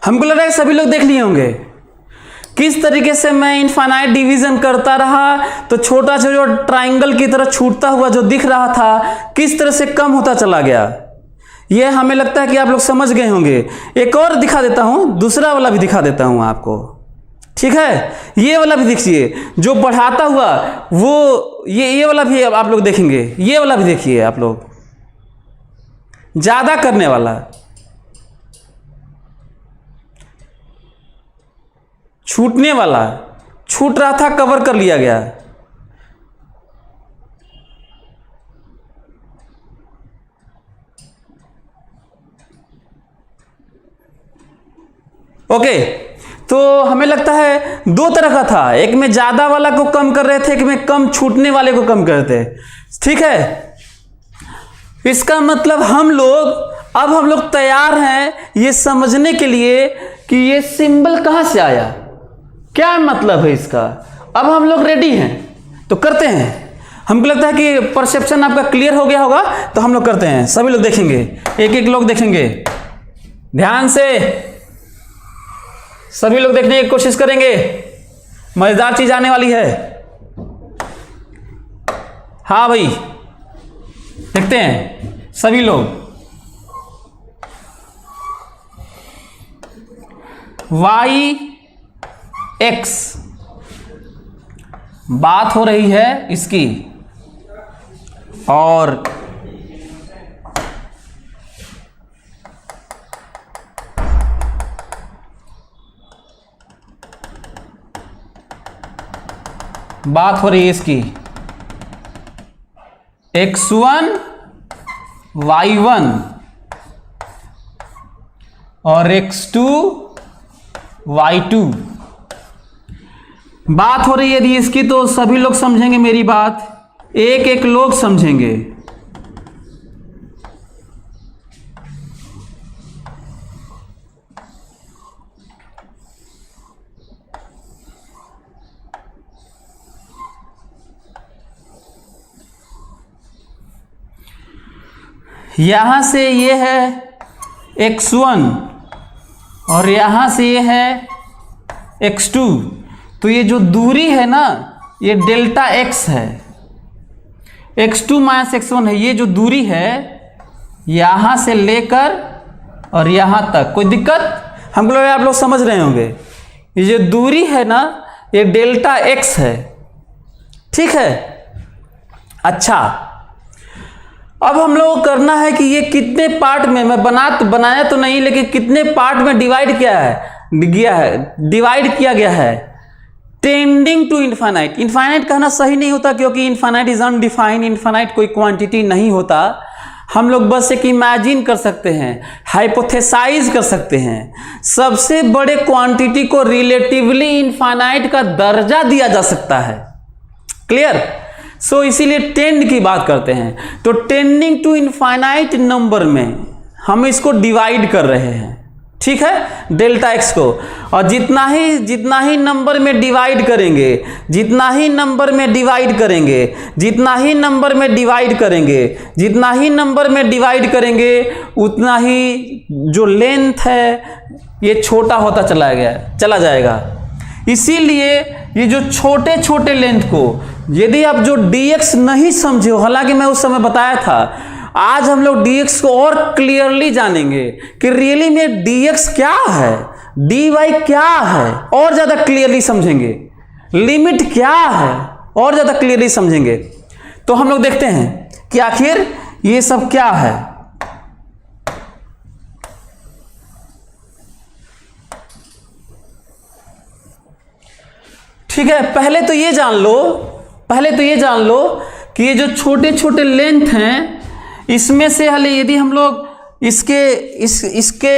हमको लग रहा है सभी लोग देख लिए होंगे किस तरीके से मैं इनफाइनाइट डिवीजन करता रहा तो छोटा सा जो ट्राइंगल की तरह छूटता हुआ जो दिख रहा था किस तरह से कम होता चला गया। यह हमें लगता है कि आप लोग समझ गए होंगे। एक और दिखा देता हूं, दूसरा वाला भी दिखा देता हूं आपको, ठीक है। ये वाला भी देखिए जो बढ़ाता हुआ, वो ये वाला भी आप लोग देखेंगे। ये वाला भी देखिए आप लोग, ज्यादा करने वाला, छूटने वाला, छूट रहा था कवर कर लिया गया। ओके, तो हमें लगता है दो तरह का था, एक में ज्यादा वाला को कम कर रहे थे, एक में कम छूटने वाले को कम करते थे, ठीक है। इसका मतलब हम लोग तैयार हैं ये समझने के लिए कि ये सिंबल कहां से आया, क्या मतलब है इसका। अब हम लोग रेडी हैं तो करते हैं। हमको लगता है कि परसेप्शन आपका क्लियर हो गया होगा, तो हम लोग करते हैं। सभी लोग देखेंगे, एक एक लोग देखेंगे, ध्यान से सभी लोग देखने की कोशिश करेंगे। मजेदार चीज आने वाली है। हाँ भाई, देखते हैं सभी लोग। y x बात हो रही है इसकी, और बात हो रही है इसकी x1 y1 और x2 y2 बात हो रही है यदि इसकी, तो सभी लोग समझेंगे मेरी बात, एक एक लोग समझेंगे। यहां से ये है x1 और यहां से ये है x2, तो ये जो दूरी है ना, ये डेल्टा x है, x2 माइनस x1 है। ये जो दूरी है यहां से लेकर और यहां तक, कोई दिक्कत? हम लोग, आप लोग समझ रहे होंगे, ये जो दूरी है ना, ये डेल्टा x है, ठीक है। अच्छा, अब हम लोग को करना है कि ये कितने पार्ट में, मैं बनाया तो नहीं, लेकिन कितने पार्ट में डिवाइड किया गया है, टेंडिंग टू इनफाइनाइट। इनफाइनाइट कहना सही नहीं होता, क्योंकि इनफाइनाइट इज अनडिफाइंड, इनफाइनाइट कोई क्वांटिटी नहीं होता। हम लोग बस एक इमेजिन कर सकते हैं, हाइपोथेसाइज कर सकते हैं। सबसे बड़े क्वांटिटी को रिलेटिवली इनफाइनाइट का दर्जा दिया जा सकता है। क्लियर? सो इसीलिए टेंड की बात करते हैं। तो टेंडिंग टू इनफाइनाइट नंबर में हम इसको डिवाइड कर रहे हैं, ठीक है, डेल्टा एक्स को। और जितना ही नंबर में डिवाइड करेंगे, जितना ही नंबर में डिवाइड करेंगे, जितना ही नंबर में डिवाइड करेंगे, जितना ही नंबर में डिवाइड करेंगे, उतना ही जो लेंथ है ये छोटा होता चला जाएगा। इसीलिए ये जो छोटे छोटे लेंथ को, यदि आप जो dx नहीं समझे हो, हालांकि मैं उस समय बताया था, आज हम लोग dx को और क्लियरली जानेंगे कि रियली में dx क्या है, dy क्या है, और ज्यादा क्लियरली समझेंगे। लिमिट क्या है, और ज्यादा क्लियरली समझेंगे। तो हम लोग देखते हैं कि आखिर ये सब क्या है। ठीक है, पहले तो ये जान लो कि ये जो छोटे छोटे लेंथ हैं, इसमें से यदि हम लोग इसके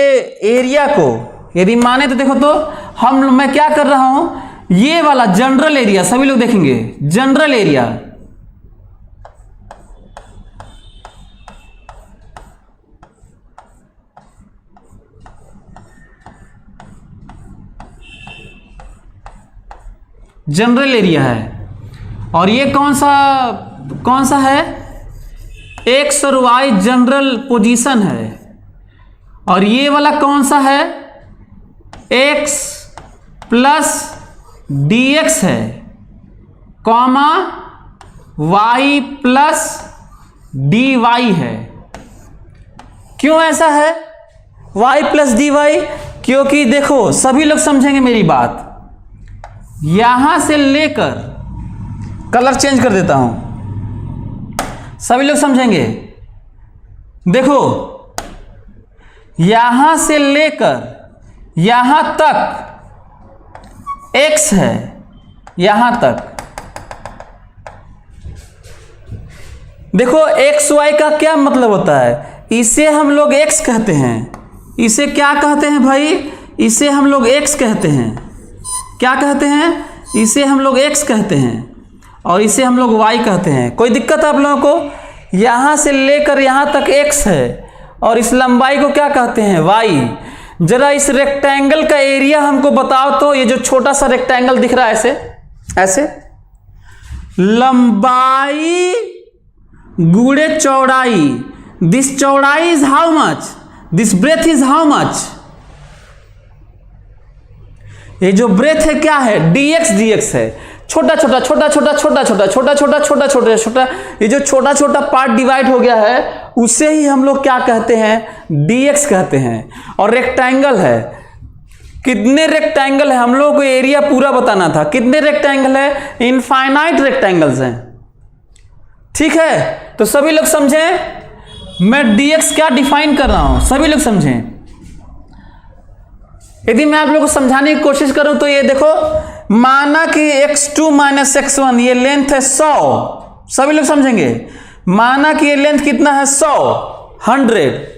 एरिया को यदि माने, तो देखो, तो मैं क्या कर रहा हूं, ये वाला जनरल एरिया, सभी लोग देखेंगे जनरल एरिया, जनरल एरिया है। और ये कौन सा है, एक्स और वाई जनरल पोजीशन है। और ये वाला कौन सा है, एक्स प्लस डी एक्स है, comma y plus d y है। क्यों ऐसा है वाई प्लस डी वाई? क्योंकि देखो, सभी लोग समझेंगे मेरी बात, यहां से लेकर, कलर चेंज कर देता हूं, सभी लोग समझेंगे। देखो, यहां से लेकर यहां तक x है, यहां तक। देखो, एक्स वाई का क्या मतलब होता है, इसे हम लोग x कहते हैं। इसे क्या कहते हैं भाई? इसे हम लोग x कहते हैं। क्या कहते हैं? इसे हम लोग x कहते हैं, और इसे हम लोग y कहते हैं। कोई दिक्कत है आप लोगों को? यहां से लेकर यहां तक x है, और इस लंबाई को क्या कहते हैं? y। जरा इस रेक्टेंगल का एरिया हमको बताओ तो। ये जो छोटा सा रेक्टेंगल दिख रहा है, ऐसे लंबाई गुणे चौड़ाई, दिस चौड़ाई is how much, this breadth is how much. ये जो ब्रेथ है क्या है? dx dx है। छोटा छोटा छोटा छोटा छोटा छोटा छोटा छोटा छोटा छोटा छोटा, ये जो छोटा छोटा पार्ट डिवाइड हो गया है उसे ही हम लोग क्या कहते हैं, dx कहते हैं। और रेक्टेंगल है, कितने रेक्टेंगल है, हम लोग को एरिया पूरा बताना था। कितने रेक्टेंगल है, इनफाइनाइट रेक्टेंगल्स हैं। ठीक है, तो सभी लोग समझें मैं dx क्या डिफाइन कर रहा हूं, सभी लोग समझें। यदि मैं आप लोगों को समझाने की कोशिश करूं तो ये देखो, माना कि x2 माइनस x1 ये लेंथ है 100, सभी लोग समझेंगे। माना कि ये लेंथ कितना है 100,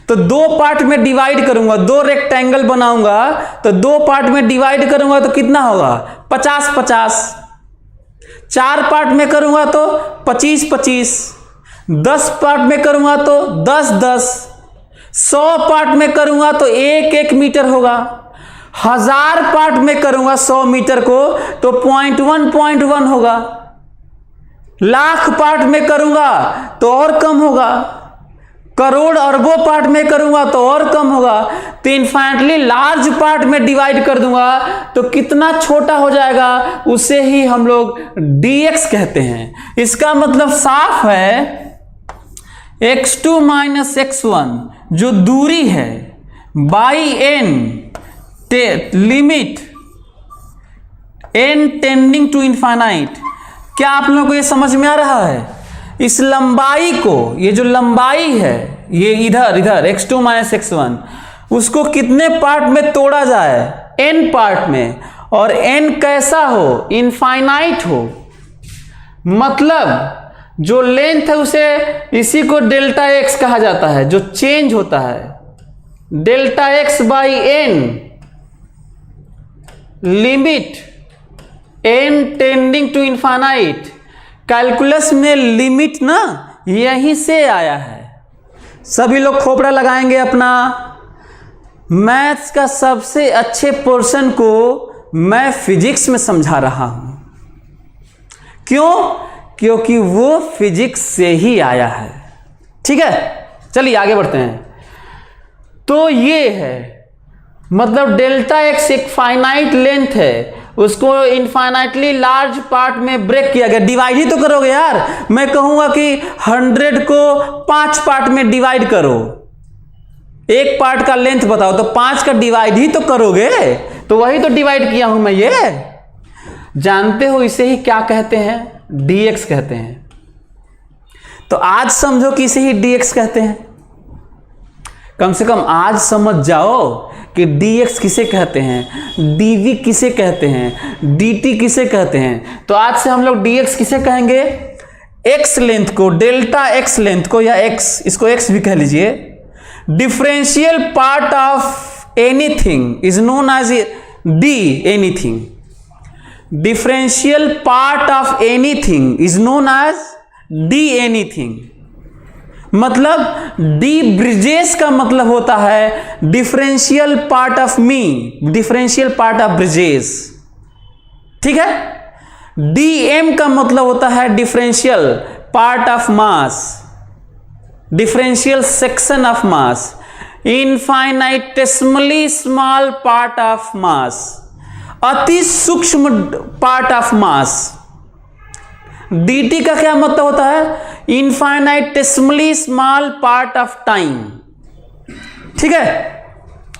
तो दो पार्ट में डिवाइड करूंगा, दो रेक्टेंगल बनाऊंगा तो दो पार्ट में डिवाइड करूंगा तो कितना होगा, 50 50। 4 पार्ट में करूंगा तो 25 25, 10 पार्ट में करूंगा तो 10 10, 100 पार्ट में करूंगा तो 1 1 मीटर होगा। 1000 पार्ट में करूंगा 100 मीटर को तो 0.1 होगा। लाख पार्ट में करूंगा तो और कम होगा। करोड़ अरबों पार्ट में करूंगा तो और कम होगा। तो इनफाइनाइटली लार्ज पार्ट में डिवाइड कर दूंगा तो कितना छोटा हो जाएगा, उसे ही हम लोग dx कहते हैं। इसका मतलब साफ है, x2 माइनस x1 जो दूरी है by n limit n tending to infinite. क्या आप लोगों को ये समझ में आ रहा है? इस लंबाई को, ये जो लंबाई है ये इधर x2 माइनस x1, उसको कितने पार्ट में तोड़ा जाए, n पार्ट में, और n कैसा हो, इनफाइनाइट हो। मतलब जो लेंथ है उसे, इसी को डेल्टा x कहा जाता है, जो चेंज होता है। Delta x by n limit n tending to infinite. Calculus में लिमिट ना यहीं से आया है। सभी लोग खोपड़ा लगाएंगे अपना। मैथ्स का सबसे अच्छे पोर्शन को मैं फिजिक्स में समझा रहा हूं। क्यों? क्योंकि वो फिजिक्स से ही आया है। ठीक है, चलिए आगे बढ़ते हैं। तो ये है, मतलब डेल्टा x एक फाइनाइट लेंथ है, उसको इनफाइनाइटली लार्ज पार्ट में ब्रेक किया गया। डिवाइड ही तो करोगे यार। मैं कहूंगा कि 100 को 5 पार्ट में डिवाइड करो, एक पार्ट का लेंथ बताओ, तो 5 का डिवाइड ही तो करोगे। तो वही तो डिवाइड किया हूं मैं। ये जानते हो इसे ही क्या कहते हैं, dx कहते हैं। तो आज समझो कि इसे ही dx कहते हैं। कम से कम आज समझ जाओ कि dx किसे कहते हैं, dv किसे कहते हैं, dt किसे कहते हैं। तो आज से हम लोग dx किसे कहेंगे, x लेंथ को, डेल्टा x लेंथ को, या x, इसको x भी कह लीजिए। Differential part of anything is known as d anything. Differential part of anything is known as d anything. मतलब डी ब्रिजेस का मतलब होता है differential part of me, differential part of bridges. ठीक है। डीएम का मतलब होता है differential part of mass, differential section of mass, infinitesimally small part of मास, अति सूक्ष्म पार्ट ऑफ मास। dt का क्या मतलब होता है, इनफाइनाइटेसिमली स्मॉल पार्ट ऑफ टाइम। ठीक है।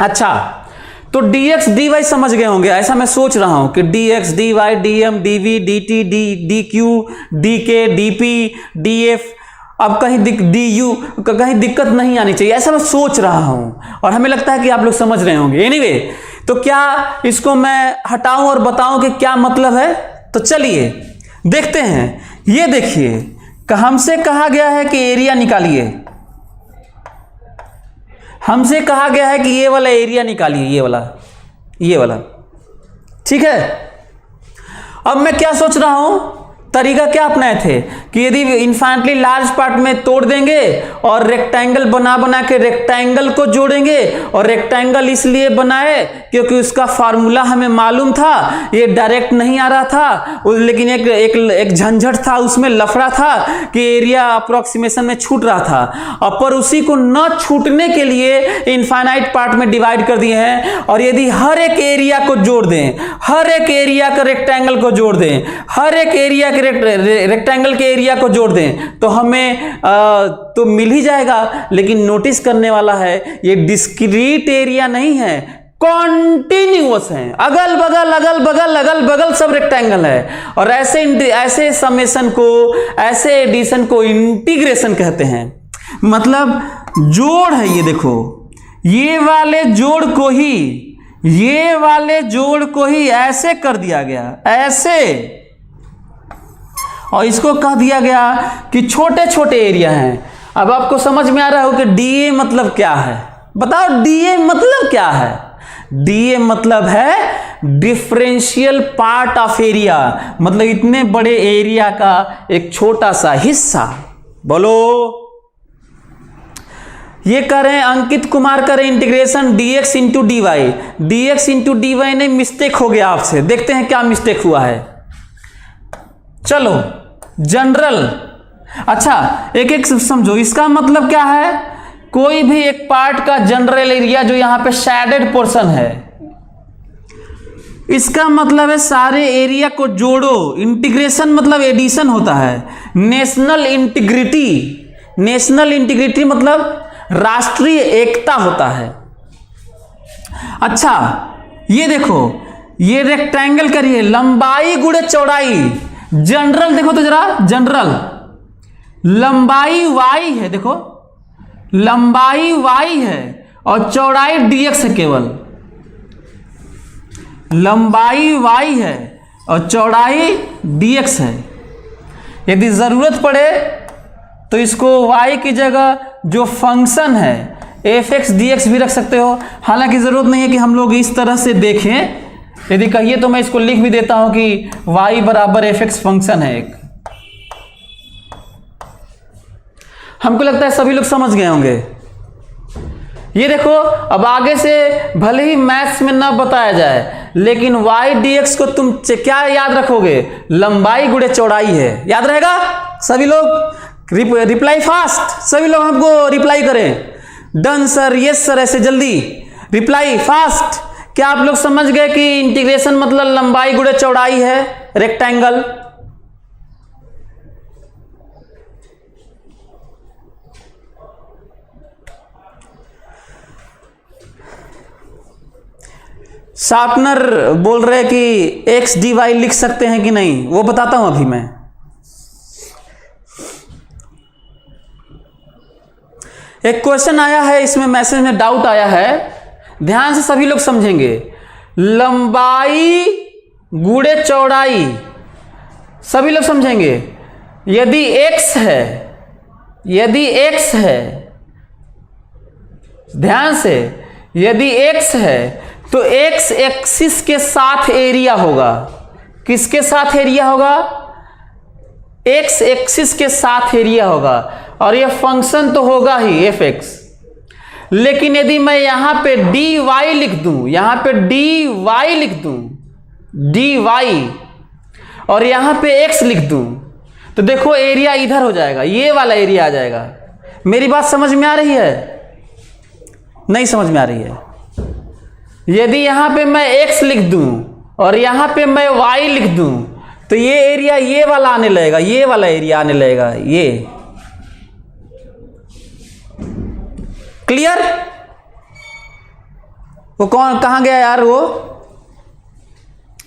अच्छा, तो dx dy समझ गए होंगे, ऐसा मैं सोच रहा हूं कि dx dy dm dv dt dq dk dp df, अब कहीं du कहीं दिक्कत नहीं आनी चाहिए, ऐसा मैं सोच रहा हूं और हमें लगता है कि आप लोग समझ रहे होंगे। एनीवे, तो क्या इसको मैं हटाऊं और बताऊं कि क्या मतलब है? तो चलिए देखते हैं। ये देखिए, हमसे कहा गया है कि एरिया निकालिए। हमसे कहा गया है कि ये वाला एरिया निकालिए, ये वाला। ठीक है। अब मैं क्या सोच रहा हूं, तरीका क्या अपनाए थे कि यदि इन्फाइनाइटली लार्ज पार्ट में तोड़ देंगे और रेक्टेंगल बना बना के रेक्टेंगल को जोड़ेंगे, और रेक्टेंगल इसलिए बनाए क्योंकि उसका फार्मूला हमें मालूम था, ये डायरेक्ट नहीं आ रहा था, लेकिन एक झंझट था, उसमें लफड़ा था कि एरिया अप्रोक्सीमेशन में छूट रहा था, और पर उसी को न छूटने के लिए इनफाइनाइट पार्ट में डिवाइड कर दिए हैं। और यदि हर एक एरिया को जोड़ दें, हर एक एरिया का रेक्टेंगल को जोड़ दें, हर एक एरिया के रेक्टेंगल के एरिया को जोड़ दें तो हमें तो मिल ही जाएगा। लेकिन नोटिस करने वाला है ये डिस्क्रीट एरिया नहीं है, कॉन्टिन्यूअस है, अगल बगल सब रेक्टेंगल है। और ऐसे समेशन को, ऐसे एडिशन को इंटीग्रेशन कहते हैं। मतलब जोड़ है, ये देखो, ये वाले जोड़ को ही ऐसे कर दिया गया, ऐसे, और इसको कह दिया गया कि छोटे छोटे एरिया हैं। अब आपको समझ में आ रहा हो कि डीए मतलब क्या है? बताओ डीए मतलब क्या है? डीए मतलब है डिफरेंशियल पार्ट ऑफ एरिया, मतलब इतने बड़े एरिया का एक छोटा सा हिस्सा। बोलो, ये करें अंकित कुमार करें integration dx into d y, dx into d y नहीं, मिस्टेक हो गया आपसे। देखते हैं क्या मिस्टेक हुआ है। चलो जनरल, अच्छा एक एक समझो, इसका मतलब क्या है? कोई भी एक पार्ट का जनरल एरिया जो यहां पे शेडेड पोर्शन है, इसका मतलब है सारे एरिया को जोड़ो। इंटीग्रेशन मतलब एडिशन होता है। नेशनल इंटीग्रिटी मतलब राष्ट्रीय एकता होता है। अच्छा ये देखो, ये रेक्टेंगल करिए, लंबाई गुणे चौड़ाई, जनरल देखो तो जरा, जनरल लंबाई y है, देखो लंबाई y है और चौड़ाई dx है, केवल लंबाई y है और चौड़ाई dx है। यदि जरूरत पड़े तो इसको y की जगह जो फंक्शन है f(x) dx भी रख सकते हो। हालांकि जरूरत नहीं है कि हम लोग इस तरह से देखें, यदि कहिए तो मैं इसको लिख भी देता हूं कि y बराबर f(x) फंक्शन है एक। हमको लगता है सभी लोग समझ गए होंगे। ये देखो, अब आगे से भले ही मैथ्स में ना बताया जाए, लेकिन y dx को तुम क्या याद रखोगे? लंबाई गुणे चौड़ाई है, याद रहेगा? सभी लोग रिप्लाई फास्ट, सभी लोग हमको रिप्लाई करें। डन सर, यस सर, ऐसे जल्दी रिप्लाई फास्ट। क्या आप लोग समझ गए कि इंटीग्रेशन मतलब लंबाई गुणे चौड़ाई है रेक्टेंगल? शार्पनर बोल रहे कि x dy लिख सकते हैं कि नहीं, वो बताता हूं अभी मैं। एक क्वेश्चन आया है, इसमें मैसेज में डाउट आया है, ध्यान से सभी लोग समझेंगे। लंबाई गुणे चौड़ाई, सभी लोग समझेंगे। यदि x है, ध्यान से, यदि x है तो x एक्सिस के साथ एरिया होगा। किसके साथ एरिया होगा? x एक्सिस के साथ एरिया होगा, और ये फंक्शन तो होगा ही f(x). लेकिन यदि मैं यहां पे dy लिख दूं, यहां पे dy लिख दूं, dy, और यहां पे x लिख दूं, तो देखो एरिया इधर हो जाएगा, ये वाला एरिया आ जाएगा। मेरी बात समझ में आ रही है? नहीं समझ में आ रही है? यदि यहां पे मैं x लिख दूं और यहां पे मैं y लिख दूं, तो ये एरिया ये वाला आने लगेगा, ये वाला एरिया आने लगेगा, ये। क्लियर? वो कौन कहां गया यार? वो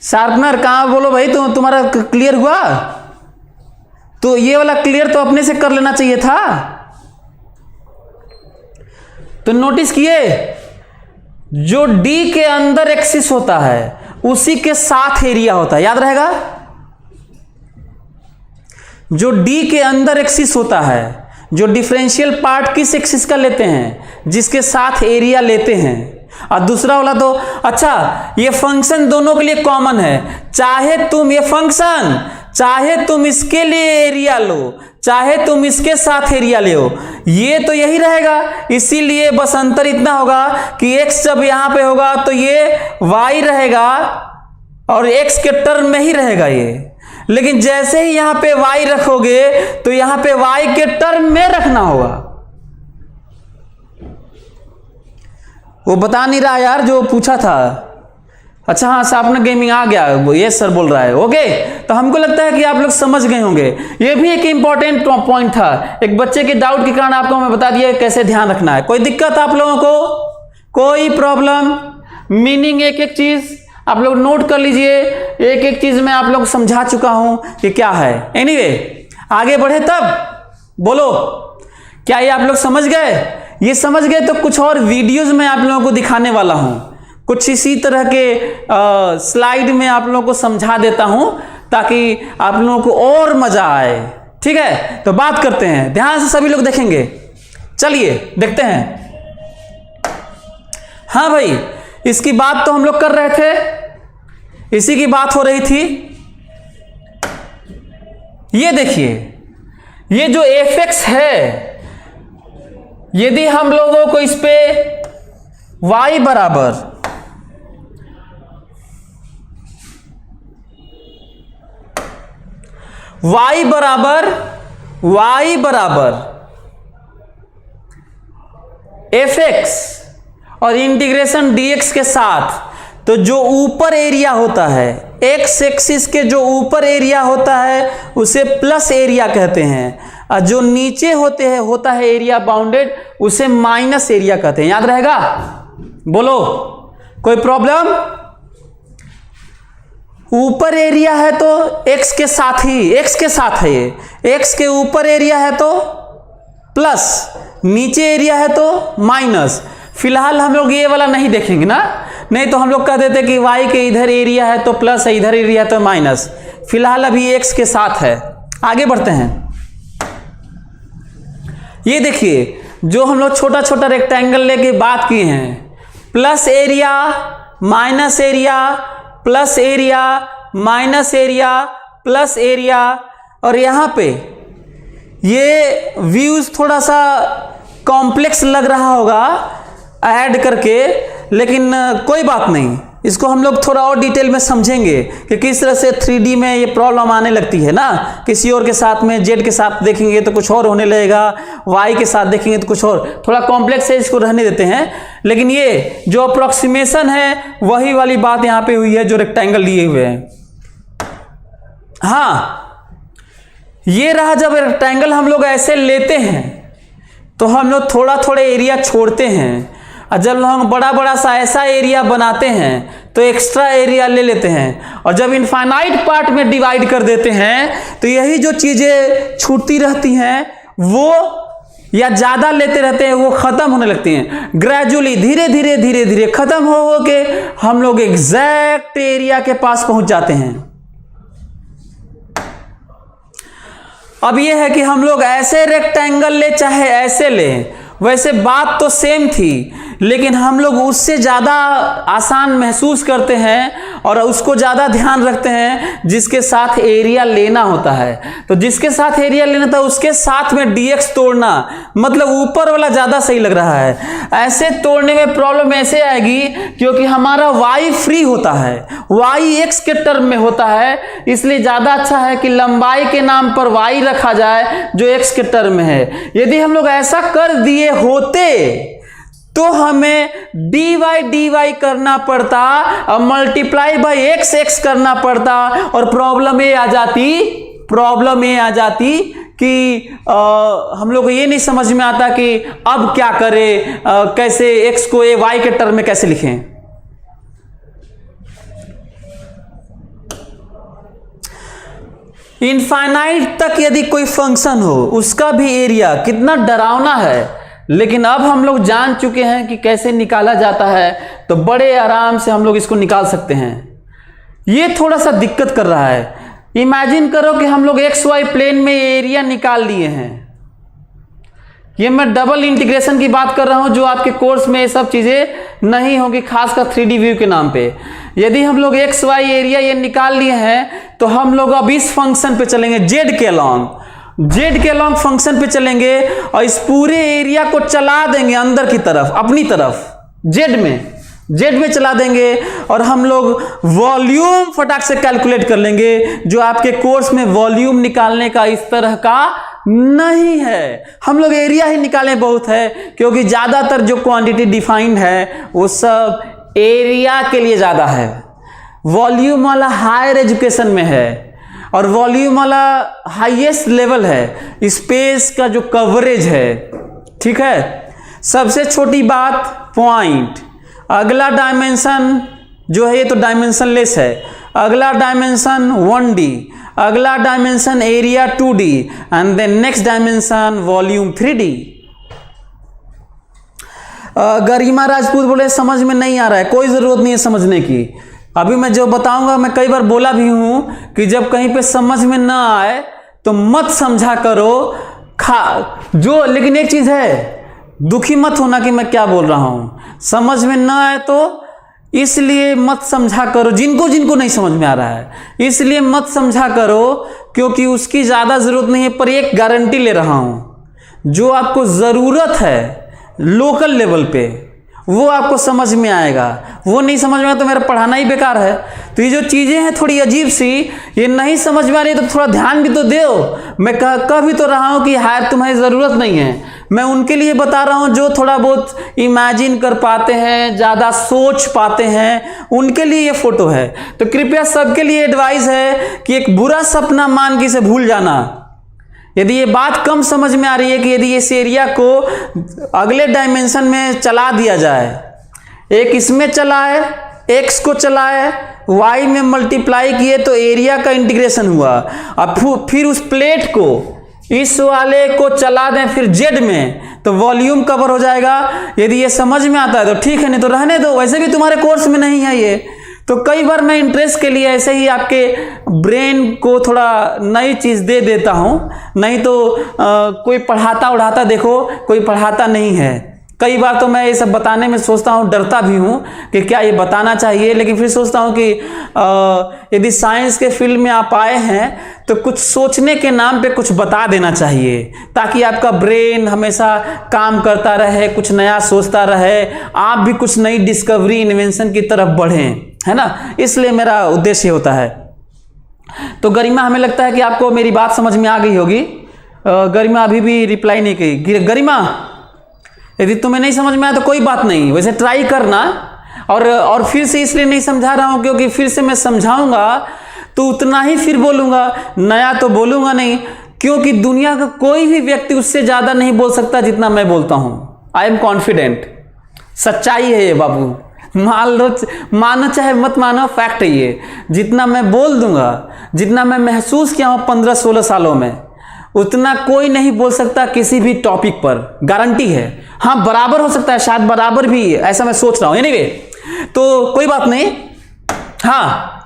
शार्पनर कहां? बोलो भाई, तुम्हारा क्लियर हुआ? तो ये वाला क्लियर तो अपने से कर लेना चाहिए था। तो नोटिस किए, जो D के अंदर एक्सिस होता है उसी के साथ एरिया होता है, याद रहेगा? जो D के अंदर एक्सिस होता है, जो डिफरेंशियल पार्ट किस एक्सिस का लेते हैं? जिसके साथ एरिया लेते हैं। और दूसरा वाला तो, अच्छा ये फंक्शन दोनों के लिए कॉमन है, चाहे तुम ये फंक्शन चाहे तुम इसके लिए एरिया लो, चाहे तुम इसके साथ एरिया ले हो, ये तो यही रहेगा। इसीलिए बस अंतर इतना होगा कि x जब यहां पे होगा तो ये y रहेगा और x के टर्म में ही रहेगा ये। लेकिन जैसे ही यहां पे y रखोगे तो यहां पे y के टर्म में रखना होगा। वो बता नहीं रहा यार जो पूछा था। अच्छा हाँ, सापना गेमिंग आ गया, ये सर बोल रहा है। ओके, तो हमको लगता है कि आप लोग समझ गए होंगे। ये भी एक इंपॉर्टेंट पॉइंट था, एक बच्चे के डाउट के कारण आपको मैं बता दिया कैसे ध्यान रखना है। कोई दिक्कत आप लोगों को, कोई प्रॉब्लम? मीनिंग एक एक चीज आप लोग नोट कर लीजिए, एक एक चीज मैं आप लोग समझा चुका हूं कि क्या है। एनीवे, आगे बढ़े तब बोलो, क्या ये आप लोग समझ गए? ये समझ गए तो कुछ और वीडियोस में आप लोगों को दिखाने वाला हूं, कुछ इसी तरह के स्लाइड में आप लोगों को समझा देता हूं ताकि आप लोगों को और मजा आए। ठीक है, तो बात करते हैं, ध्यान से सभी लोग देखेंगे। चलिए देखते हैं। हाँ भाई, इसकी बात तो हम लोग कर रहे थे, इसी की बात हो रही थी। ये देखिए, ये जो fx है, यदि हम लोगों को इस पे y बराबर fx और इंटीग्रेशन dx के साथ, तो जो ऊपर एरिया होता है, x एक्सिस के जो ऊपर एरिया होता है उसे प्लस एरिया कहते हैं, और जो नीचे होता है एरिया बाउंडेड, उसे माइनस एरिया कहते हैं। याद रहेगा? बोलो, कोई प्रॉब्लम? ऊपर एरिया है तो x के साथ है ये, x के ऊपर एरिया है तो प्लस, नीचे एरिया है तो माइनस। फिलहाल हम लोग ये वाला नहीं देखेंगे ना, नहीं तो हम लोग कह देते कि y के इधर एरिया है तो प्लस है, इधर एरिया है तो माइनस। फिलहाल अभी x के साथ है। आगे बढ़ते हैं। ये देखिए, जो हम लोग छोटा छोटा रेक्टेंगल लेके बात किए हैं, plus area minus area, plus area minus area, plus area, और यहां पे ये व्यूज थोड़ा सा कॉम्प्लेक्स लग रहा होगा ऐड करके, लेकिन कोई बात नहीं, इसको हम लोग थोड़ा और डिटेल में समझेंगे कि किस तरह से 3D में ये प्रॉब्लम आने लगती है ना। किसी और के साथ में z के साथ देखेंगे तो कुछ और होने लगेगा, y के साथ देखेंगे तो कुछ और, थोड़ा कॉम्प्लेक्स है, इसको रहने देते हैं। लेकिन ये जो अप्रोक्सीमेशन है वही वाली बात यहाँ पे हुई है जो रेक्टेंगल लिए हुए हैं। हाँ, ये रहा, जब रेक्टेंगल हम लोग ऐसे लेते हैं तो हम लोग थोड़ा एरिया छोड़ते हैं, और जब हम बड़ा बड़ा सा ऐसा एरिया बनाते हैं तो एक्स्ट्रा एरिया ले लेते हैं, और जब इनफाइनाइट पार्ट में डिवाइड कर देते हैं तो यही जो चीजें छूटती रहती हैं वो, या ज्यादा लेते रहते हैं, वो खत्म होने लगती हैं। ग्रेजुअली धीरे धीरे खत्म हो के हम लोग एग्जैक्ट एरिया के पास पहुंच जाते हैं। अब ये है कि हम लोग ऐसे रेक्टेंगल ले चाहे ऐसे ले, वैसे बात तो सेम थी, लेकिन हम लोग उससे ज़्यादा आसान महसूस करते हैं और उसको ज़्यादा ध्यान रखते हैं जिसके साथ एरिया लेना होता है। तो जिसके साथ एरिया लेना था उसके साथ में dx तोड़ना, मतलब ऊपर वाला ज़्यादा सही लग रहा है। ऐसे तोड़ने में प्रॉब्लम ऐसे आएगी क्योंकि हमारा y फ्री होता है, y x के टर्म में होता है, इसलिए ज़्यादा अच्छा है कि लंबाई के नाम पर y रखा जाए जो x के टर्म में है। यदि हम लोग ऐसा कर दिए होते तो हमें dy करना पड़ता और मल्टीप्लाई बाई x करना पड़ता, और प्रॉब्लम ये आ जाती कि हम लोग को ये नहीं समझ में आता कि अब क्या करें, कैसे x को y के टर्म में कैसे लिखें। इनफाइनाइट तक यदि कोई फंक्शन हो उसका भी एरिया कितना डरावना है, लेकिन अब हम लोग जान चुके हैं कि कैसे निकाला जाता है, तो बड़े आराम से हम लोग इसको निकाल सकते हैं। ये थोड़ा सा दिक्कत कर रहा है। इमेजिन करो कि हम लोग XY प्लेन में एरिया निकाल लिए हैं, ये मैं डबल इंटीग्रेशन की बात कर रहा हूं, जो आपके कोर्स में ये सब चीजें नहीं होंगी, खासकर 3D व्यू के नाम पे। यदि हम लोग एक्स वाई एरिया ये निकाल लिए हैं तो हम लोग अब इस फंक्शन पे चलेंगे, जेड के अलॉन्ग फंक्शन पे चलेंगे और इस पूरे एरिया को चला देंगे अंदर की तरफ, अपनी तरफ जेड में चला देंगे और हम लोग वॉल्यूम फटाक से कैलकुलेट कर लेंगे, जो आपके कोर्स में वॉल्यूम निकालने का इस तरह का नहीं है। हम लोग एरिया ही निकालें बहुत है, क्योंकि ज्यादातर जो क्वांटिटी डिफाइंड है वो सब एरिया के लिए ज्यादा है। वॉल्यूम वाला हायर एजुकेशन में है और वॉल्यूम वाला हाईएस्ट लेवल है, स्पेस का जो कवरेज है, ठीक है। सबसे छोटी बात पॉइंट, अगला डायमेंशन जो है ये तो डायमेंशनलेस है, अगला डायमेंशन 1D, अगला dimension area 2D and then next dimension volume 3D। Garima Rajput बोले समझ में नहीं आ रहा है, कोई जरूरत नहीं है समझने की। अभी मैं जो बताऊंगा, मैं कई बार बोला भी हूं कि जब कहीं पे समझ में ना आए तो मत समझा करो, लेकिन एक चीज है, दुखी मत होना कि मैं क्या बोल रहा हूं। समझ में ना आए तो इसलिए मत समझा करो, जिनको नहीं समझ में आ रहा है इसलिए मत समझा करो, क्योंकि उसकी ज्यादा जरूरत नहीं है। पर एक गारंटी ले रहा हूं, जो आपको जरूरत है लोकल लेवल पे वो आपको समझ में आएगा, वो नहीं समझ में आया तो मेरा पढ़ाना ही बेकार है। तो ये जो चीजें हैं थोड़ी अजीब सी, ये नहीं समझ में आ रही है तो थोड़ा ध्यान भी तो दो। मैं कह भी तो रहा हूं कि हायर तुम्हारी जरूरत नहीं है, मैं उनके लिए बता रहा हूं जो थोड़ा बहुत इमेजिन कर पाते हैं, ज्यादा सोच पाते हैं, उनके लिए ये फोटो है। तो कृपया सबके लिए एडवाइस है कि एक बुरा सपना मान के इसे भूल जाना। यदि ये बात कम समझ में आ रही है कि यदि इस एरिया को अगले डायमेंशन में चला दिया जाए, एक इसमें चलाए, एक्स को चलाए, वाई में मल्टीप्लाई किए तो एरिया का इंटीग्रेशन हुआ, अब फिर उस प्लेट को इस वाले को चला दें फिर जेड में तो वॉल्यूम कवर हो जाएगा। यदि ये समझ में आता है तो ठीक है, नहीं तो रहने दो, वैसे भी तुम्हारे कोर्स में नहीं है ये। तो कई बार मैं इंटरेस्ट के लिए ऐसे ही आपके ब्रेन को थोड़ा नई चीज़ दे देता हूं, नहीं तो कोई पढ़ाता देखो, कोई पढ़ाता नहीं है। कई बार तो मैं ये सब बताने में सोचता हूँ, डरता भी हूँ कि क्या ये बताना चाहिए, लेकिन फिर सोचता हूँ कि यदि साइंस के फील्ड में आप आए हैं तो कुछ सोचने के नाम पे कुछ बता देना चाहिए, ताकि आपका ब्रेन हमेशा काम करता रहे, कुछ नया सोचता रहे, आप भी कुछ नई डिस्कवरी इन्वेंशन की तरफ बढ़ें, है ना। इसलिए मेरा उद्देश्य होता है। तो गरिमा, हमें लगता है कि आपको मेरी बात समझ में आ गई होगी। गरिमा अभी भी रिप्लाई नहीं की। गरिमा, यदि तुम्हें नहीं समझ में आया तो कोई बात नहीं, वैसे ट्राई करना। और फिर से इसलिए नहीं समझा रहा हूं क्योंकि फिर से मैं समझाऊंगा तो उतना ही फिर बोलूंगा, नया तो बोलूंगा नहीं, क्योंकि दुनिया का कोई भी व्यक्ति उससे ज्यादा नहीं बोल सकता जितना मैं बोलता हूं। आई एम कॉन्फिडेंट, सच्चाई है ये बाबू, मानो चाहे मत मानो, फैक्ट है ये। जितना मैं बोल दूंगा, जितना मैं महसूस किया हूं 15-16 सालों में, उतना कोई नहीं बोल सकता किसी भी टॉपिक पर, गारंटी है। हाँ, बराबर हो सकता है, शायद बराबर भी, ऐसा मैं सोच रहा हूं। एनीवे, तो कोई बात नहीं। हाँ,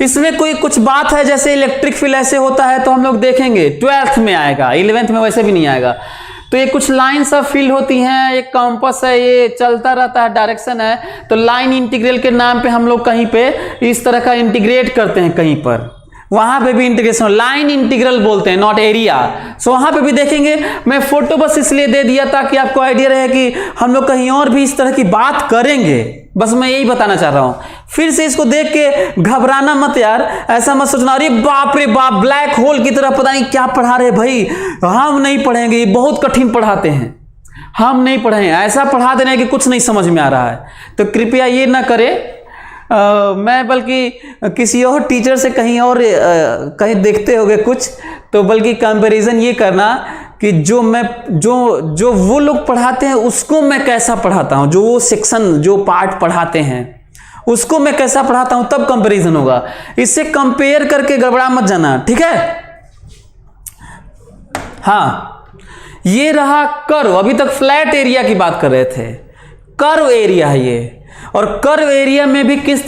इसमें कोई कुछ बात है, जैसे इलेक्ट्रिक फील्ड ऐसे होता है तो हम लोग देखेंगे 12th में आएगा, 11th में वैसे भी नहीं आएगा। तो ये कुछ लाइन्स ऑफ फील्ड होती हैं, एक कंपास है, ये चलता रहता है, डायरेक्शन है। तो लाइन इंटीग्रल के नाम पे हम लोग कहीं पे इस तरह का इंटीग्रेट करते हैं, कहीं पर वहां पे भी इंटीग्रेशन, लाइन इंटीग्रल बोलते हैं, नॉट एरिया। सो वहां पे भी देखेंगे। मैं फोटो बस इसलिए दे दिया ताकि आपको आइडिया रहे कि हम लोग कहीं और भी इस तरह की बात करेंगे, बस मैं यही बताना चाह रहा हूं। फिर से इसको देख के घबराना मत यार, ऐसा मत सोचना अरे बाप रे बाप, ब्लैक होल की तरह पता नहीं क्या पढ़ा रहे भाई, हम नहीं पढ़ेंगे, ये बहुत कठिन पढ़ाते हैं, हम नहीं पढ़ेंगे, ऐसा पढ़ा देना है कि कुछ नहीं समझ में आ रहा है। तो कृपया ये ना करें। मैं बल्कि किसी और टीचर से कहीं और कहीं देखते होगे कुछ, तो बल्कि कंपैरिजन ये करना कि जो वो लोग पढ़ाते हैं उसको मैं कैसा पढ़ाता हूं, जो वो सेक्शन, जो पार्ट पढ़ाते हैं उसको मैं कैसा पढ़ाता हूं, तब कंपैरिजन होगा। इससे कंपेयर करके गड़बड़ा मत जाना, ठीक है। हाँ, ये रहा कर्व। अभी तक फ्लैट एरिया की बात कर रहे थे, कर्व एरिया है ये। और कर्व एरिया में भी किस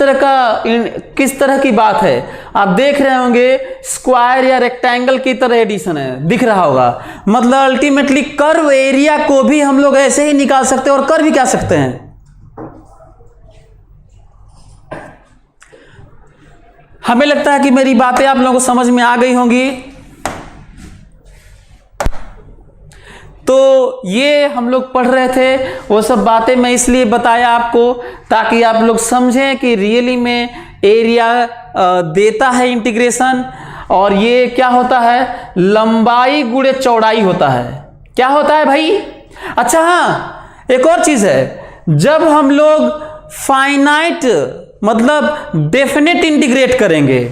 तरह की बात है, आप देख रहे होंगे स्क्वायर या रेक्टेंगल की तरह एडिशन है, दिख रहा होगा। मतलब अल्टीमेटली कर्व एरिया को भी हम लोग ऐसे ही निकाल सकते हैं और कर भी क्या सकते हैं। हमें लगता है कि मेरी बातें आप लोगों को समझ में आ गई होंगी। तो ये हम लोग पढ़ रहे थे, वो सब बातें मैं इसलिए बताया आपको ताकि आप लोग समझें कि रियली में एरिया देता है इंटीग्रेशन, और ये क्या होता है, लंबाई गुणे चौड़ाई होता है। क्या होता है भाई? अच्छा हाँ, एक और चीज है, जब हम लोग फाइनाइट मतलब डेफिनेट इंटीग्रेट करेंगे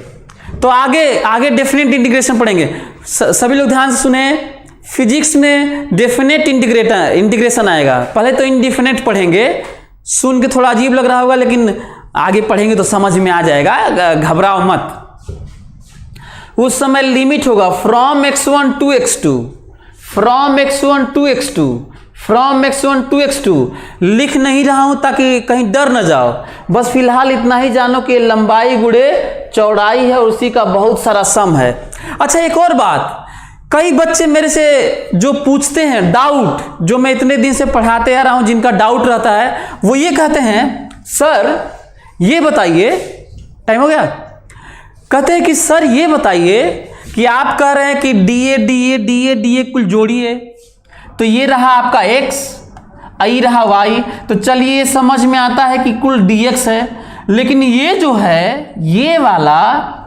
तो आगे डेफिनेट इंटीग्रेशन पढ़ेंगे। सभी लोग ध्यान से सुने, फिजिक्स में डेफिनेट इंटीग्रेशन आएगा, पहले तो इंडिफिनेट पढ़ेंगे। सुन के थोड़ा अजीब लग रहा होगा, लेकिन आगे पढ़ेंगे तो समझ में आ जाएगा, घबराओ मत। उस समय लिमिट होगा from x1 to x2, from x1 to x2, from x1 to x2। लिख नहीं रहा हूं ताकि कहीं डर न जाओ, बस फिलहाल इतना ही जानो कि लंबाई गुणे चौड़ाई है और उसी का बहुत सारा सम है। अच्छा एक और बात, कई बच्चे मेरे से जो पूछते हैं डाउट, जो मैं इतने दिन से पढ़ाते आ रहा हूं, जिनका डाउट रहता है, वो ये कहते हैं सर ये बताइए, टाइम हो गया, कहते हैं कि सर ये बताइए कि आप कह रहे हैं कि डी ए कुल जोड़िए, तो ये रहा आपका x, आई रहा y, तो चलिए ये समझ में आता है कि कुल dx है। लेकिन ये जो है ये वाला,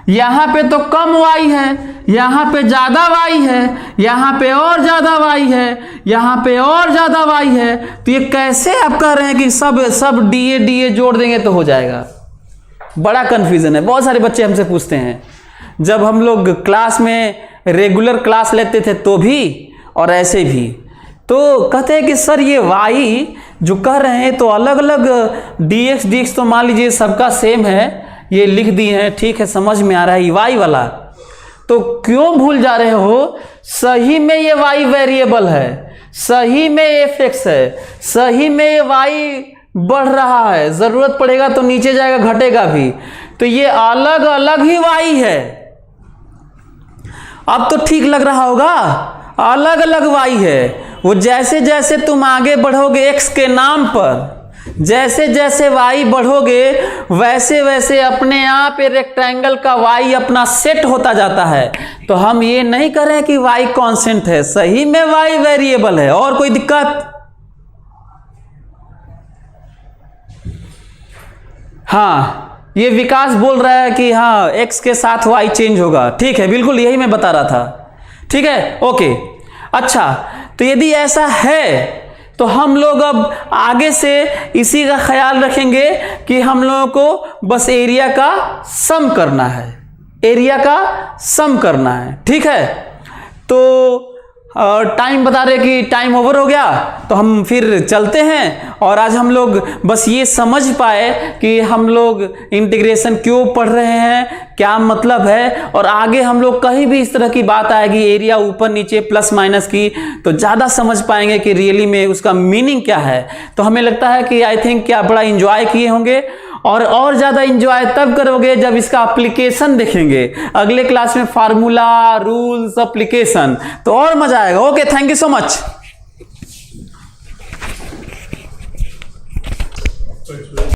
यहां पे तो कम y है, यहां पे ज्यादा y है, यहां पे और ज्यादा y है, यहां पे और ज्यादा y है, तो ये कैसे आप कह रहे हैं कि सब डी ए जोड़ देंगे तो हो जाएगा? बड़ा कंफ्यूजन है। बहुत सारे बच्चे हमसे पूछते हैं, जब हम लोग क्लास में रेगुलर क्लास लेते थे तो भी और ऐसे भी, तो कहते हैं कि सर ये y जो कह रहे हैं तो अलग अलग dx तो मान लीजिए सबका सेम है, ये लिख दिए हैं, ठीक है समझ में आ रहा है, ये y वाला, तो क्यों भूल जा रहे हो? सही में ये y वेरिएबल है, सही में fx है, सही में ये y बढ़ रहा है, जरूरत पड़ेगा तो नीचे जाएगा, घटेगा भी, तो ये अलग अलग ही y है। अब तो ठीक लग रहा होगा, अलग अलग y है। वो जैसे जैसे तुम आगे बढ़ोगे x के नाम पर, जैसे जैसे y बढ़ोगे वैसे वैसे अपने आप ये रेक्टेंगल का y अपना सेट होता जाता है। तो हम ये नहीं कह रहे कि y कांस्टेंट है, सही में y वेरिएबल है। और कोई दिक्कत? हाँ, ये विकास बोल रहा है कि हाँ x के साथ y चेंज होगा, ठीक है, बिल्कुल यही मैं बता रहा था, ठीक है, ओके। अच्छा, तो यदि ऐसा है तो हम लोग अब आगे से इसी का ख्याल रखेंगे कि हम लोगों को बस एरिया का सम करना है, एरिया का सम करना है, ठीक है। तो टाइम बता रहे कि टाइम ओवर हो गया, तो हम फिर चलते हैं। और आज हम लोग बस ये समझ पाए कि हम लोग इंटीग्रेशन क्यों पढ़ रहे हैं, क्या मतलब है, और आगे हम लोग कहीं भी इस तरह की बात आएगी एरिया ऊपर नीचे प्लस माइनस की, तो ज़्यादा समझ पाएंगे कि रियली में उसका मीनिंग क्या है। तो हमें लगता है कि आई थिंक क्या बड़ा इंजॉय किए होंगे, और ज़्यादा इंजॉय तब करोगे जब इसका एप्लीकेशन देखेंगे। अगले क्लास में फार्मूला, रूल्स, एप्लीकेशन, तो और मजा आएगा। Okay, thank you so much.